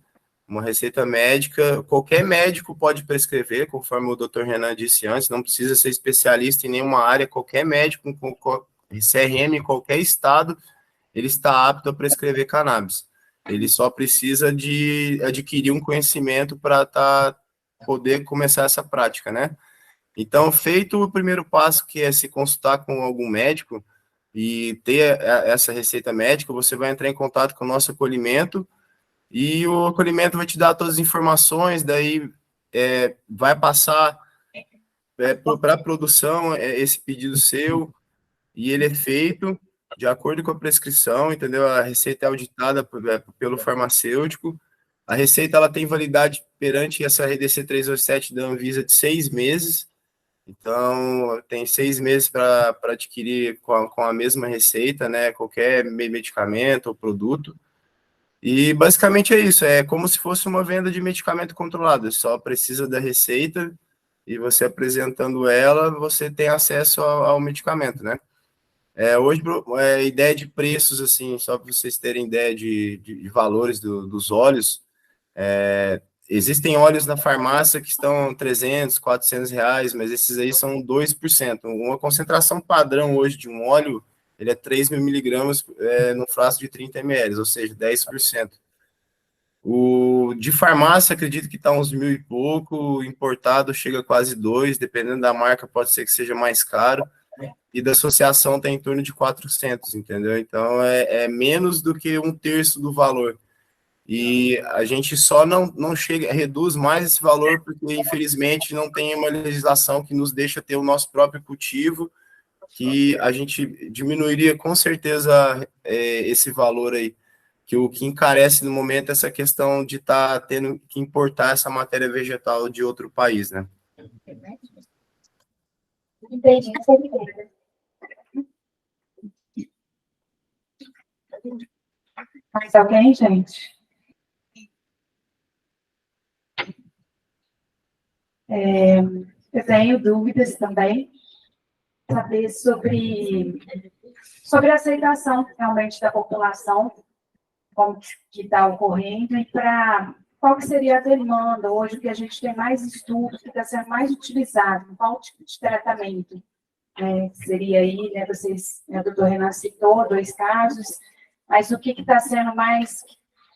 Uma receita médica, qualquer médico pode prescrever, conforme o Dr. Renan disse antes, não precisa ser especialista em nenhuma área, qualquer médico com CRM em qualquer estado, ele está apto a prescrever cannabis. Ele só precisa de adquirir um conhecimento para poder começar essa prática, né? Então, feito o primeiro passo, que é se consultar com algum médico e ter essa receita médica, você vai entrar em contato com o nosso acolhimento e o acolhimento vai te dar todas as informações, daí vai passar para a produção esse pedido seu e ele é feito de acordo com a prescrição, entendeu? A receita é auditada pelo farmacêutico. A receita ela tem validade perante essa RDC 327 da Anvisa de 6 meses. Então, tem 6 meses para adquirir com a mesma receita, né? Qualquer medicamento ou produto. E basicamente é isso. É como se fosse uma venda de medicamento controlado. Só precisa da receita e você apresentando ela, você tem acesso ao medicamento, né? Hoje, ideia de preços, assim, só para vocês terem ideia de valores dos óleos, existem óleos na farmácia que estão 300, 400 reais, mas esses aí são 2%. Uma concentração padrão hoje de um óleo, ele é 3.000 miligramas no frasco de 30 ml, ou seja, 10%. O de farmácia, acredito que está uns 1.000 e pouco, importado chega a quase 2, dependendo da marca, pode ser que seja mais caro. E da associação está em torno de 400, entendeu? Então, é menos do que 1/3 do valor. E a gente só não reduz mais esse valor porque, infelizmente, não tem uma legislação que nos deixa ter o nosso próprio cultivo, que a gente diminuiria com certeza esse valor aí, que o que encarece no momento é essa questão de estar tendo que importar essa matéria vegetal de outro país, né? Entendi, certeza. Mais alguém, gente? Eu tenho dúvidas também, saber sobre a aceitação realmente da população, como que está ocorrendo, e qual que seria a demanda hoje, que a gente tem mais estudos, que está sendo mais utilizado, qual tipo de tratamento seria aí, né, vocês, o doutor Renan citou 2 casos, mas o que está sendo mais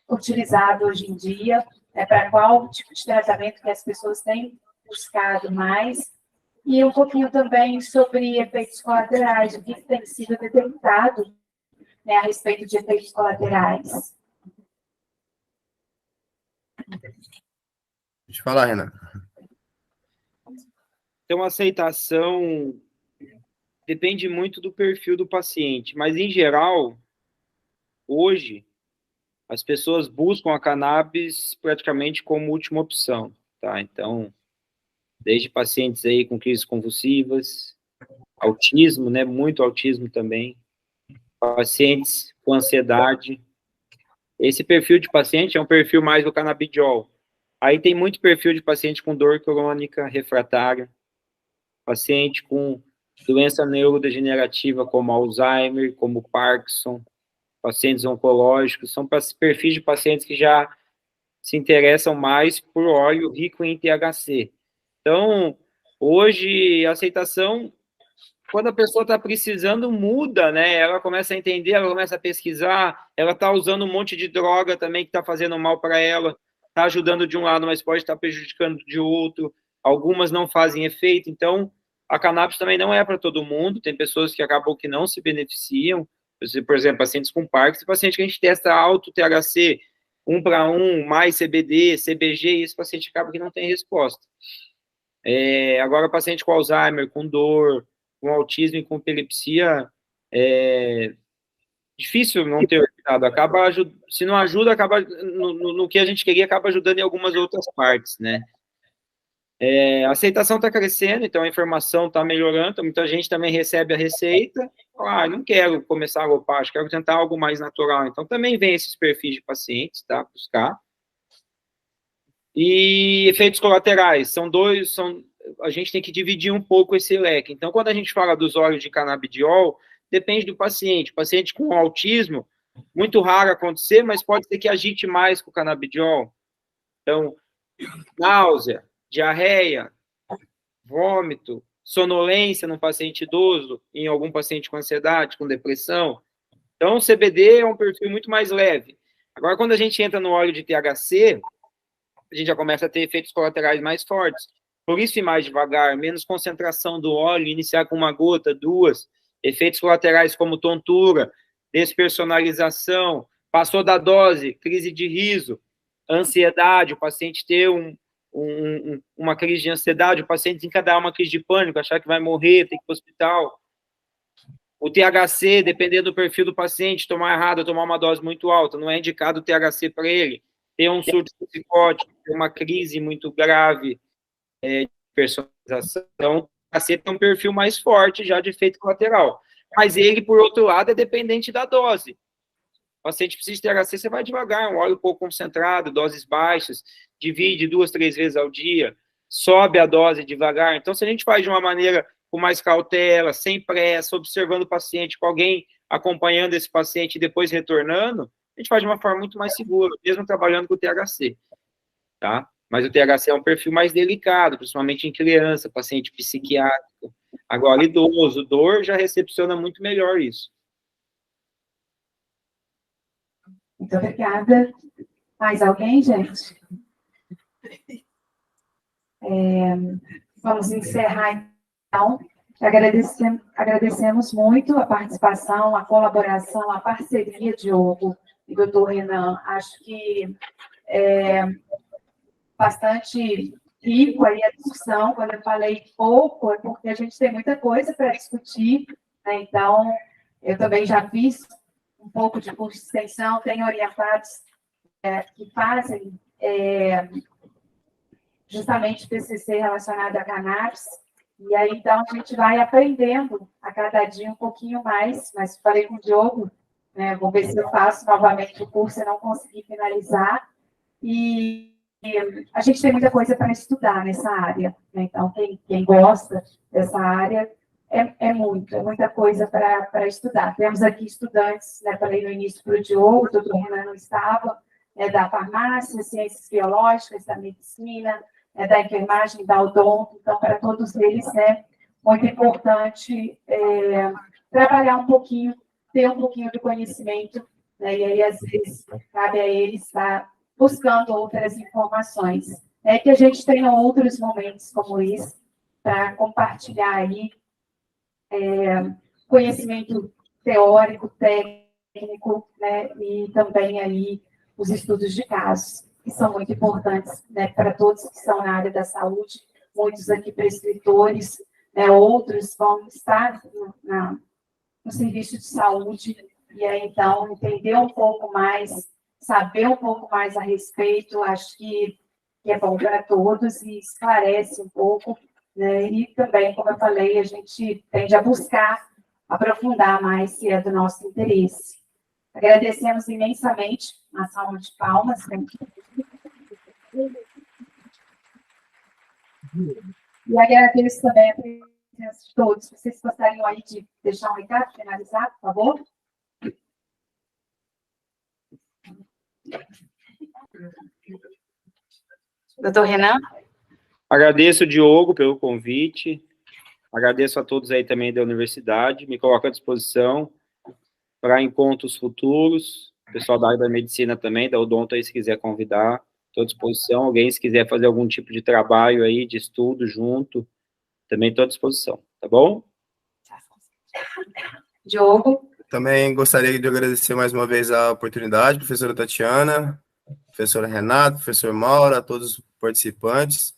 utilizado hoje em dia, para qual tipo de tratamento que as pessoas têm buscado mais, e um pouquinho também sobre efeitos colaterais, o que tem sido detectado, né, a respeito de efeitos colaterais. Deixa eu falar, Renan. Então, a aceitação depende muito do perfil do paciente, mas, em geral, hoje, as pessoas buscam a cannabis praticamente como última opção, tá? Então, desde pacientes aí com crises convulsivas, autismo, né? Muito autismo também, pacientes com ansiedade. Esse perfil de paciente é um perfil mais do canabidiol. Aí tem muito perfil de paciente com dor crônica, refratária, paciente com doença neurodegenerativa como Alzheimer, como Parkinson, pacientes oncológicos, são perfis de pacientes que já se interessam mais por óleo rico em THC. Então, hoje, a aceitação, quando a pessoa está precisando, muda, né? Ela começa a entender, ela começa a pesquisar, ela está usando um monte de droga também que está fazendo mal para ela, está ajudando de um lado, mas pode estar prejudicando de outro. Algumas não fazem efeito, então a cannabis também não é para todo mundo, tem pessoas que acabam que não se beneficiam, por exemplo, pacientes com Parkinson, paciente que a gente testa alto THC, 1:1, mais CBD, CBG, e esse paciente acaba que não tem resposta. Agora, paciente com Alzheimer, com dor, com autismo e com epilepsia, difícil não ter cuidado. Acaba, se não ajuda, acaba no que a gente queria, acaba ajudando em algumas outras partes, né? A aceitação está crescendo, então a informação está melhorando, muita gente também recebe a receita, não quero começar a alopático, quero tentar algo mais natural, então também vem esses perfis de pacientes, tá, buscar. E efeitos colaterais, a gente tem que dividir um pouco esse leque, então quando a gente fala dos óleos de canabidiol, depende do paciente, paciente com autismo, muito raro acontecer, mas pode ser que agite mais com o canabidiol, então, náusea, diarreia, vômito, sonolência no paciente idoso, em algum paciente com ansiedade, com depressão. Então, o CBD é um perfil muito mais leve. Agora, quando a gente entra no óleo de THC, a gente já começa a ter efeitos colaterais mais fortes. Por isso, ir mais devagar, menos concentração do óleo, iniciar com 1 gota, 2, efeitos colaterais como tontura, despersonalização, passou da dose, crise de riso, ansiedade, o paciente ter uma crise de ansiedade, o paciente desencadear uma crise de pânico, achar que vai morrer, tem que ir para o hospital. O THC, dependendo do perfil do paciente, tomar errado, tomar uma dose muito alta, não é indicado o THC para ele. Ter um surto psicótico, ter uma crise muito grave de personalização. Então, o THC tem um perfil mais forte já de efeito colateral. Mas ele, por outro lado, é dependente da dose. O paciente precisa de THC, você vai devagar, um óleo pouco concentrado, doses baixas, divide 2, 3 vezes ao dia, sobe a dose devagar. Então, se a gente faz de uma maneira com mais cautela, sem pressa, observando o paciente, com alguém acompanhando esse paciente e depois retornando, a gente faz de uma forma muito mais segura, mesmo trabalhando com o THC, tá? Mas o THC é um perfil mais delicado, principalmente em criança, paciente psiquiátrico. Agora, idoso, dor, já recepciona muito melhor isso. Muito obrigada. Mais alguém, gente? Vamos encerrar, então. Agradecemos muito a participação, a colaboração, a parceria, Diogo e doutor Renan. Acho que bastante rico aí a discussão. Quando eu falei pouco, é porque a gente tem muita coisa para discutir, né? Então, eu também já fiz um pouco de curso de extensão, tenho orientados que fazem justamente TCC relacionado a cannabis, e aí, então, a gente vai aprendendo a cada dia um pouquinho mais, mas falei com o Diogo, né, vou ver se eu faço novamente o curso e não conseguir finalizar, e a gente tem muita coisa para estudar nessa área, né? Então, quem gosta dessa área, é muita coisa para estudar. Temos aqui estudantes, né, falei no início para o Diogo, o doutor Renan não estava, da farmácia, ciências biológicas, da medicina, da enfermagem, da odonto. Então, para todos eles, né, muito importante trabalhar um pouquinho, ter um pouquinho de conhecimento, né? E aí, às vezes, cabe a eles estar buscando outras informações. Que a gente tenha outros momentos como esse, para compartilhar aí conhecimento teórico, técnico, né? E também aí os estudos de casos, que são muito importantes, né, para todos que estão na área da saúde, muitos aqui prescritores, né, outros vão estar no serviço de saúde, e aí, então, entender um pouco mais, saber um pouco mais a respeito, acho que é bom para todos e esclarece um pouco, né, e também, como eu falei, a gente tende a buscar aprofundar mais se é do nosso interesse. Agradecemos imensamente, uma salva de palmas. E agradeço também a presença de todos. Vocês gostariam aí de deixar um recado, finalizar, por favor? Doutor Renan? Agradeço, Diogo, pelo convite. Agradeço a todos aí também da universidade. Me coloco à disposição para encontros futuros. O pessoal da área da medicina também, da odonto aí, se quiser convidar, estou à disposição. Alguém, se quiser fazer algum tipo de trabalho aí, de estudo junto, também estou à disposição, tá bom? Diogo? Também gostaria de agradecer mais uma vez a oportunidade, professora Tatiana, professora Renata, professor Mauro, a todos os participantes,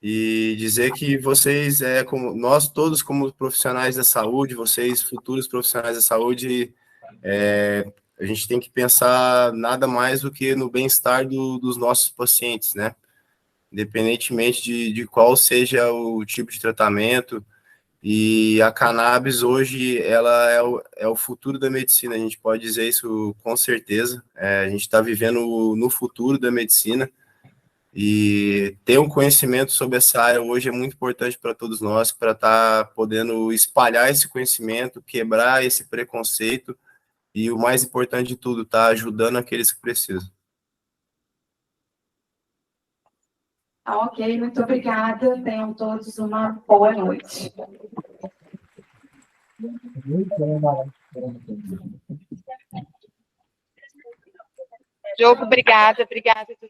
e dizer que vocês, como nós todos como profissionais da saúde, vocês futuros profissionais da saúde, a gente tem que pensar nada mais do que no bem-estar dos nossos pacientes, né? Independentemente de qual seja o tipo de tratamento. E a cannabis hoje, ela é o futuro da medicina, a gente pode dizer isso com certeza. A gente está vivendo no futuro da medicina e ter um conhecimento sobre essa área hoje é muito importante para todos nós, para estar podendo espalhar esse conhecimento, quebrar esse preconceito e o mais importante de tudo, tá ajudando aqueles que precisam. Ok, muito obrigada. Tenham todos uma boa noite. Diogo, obrigada, doutor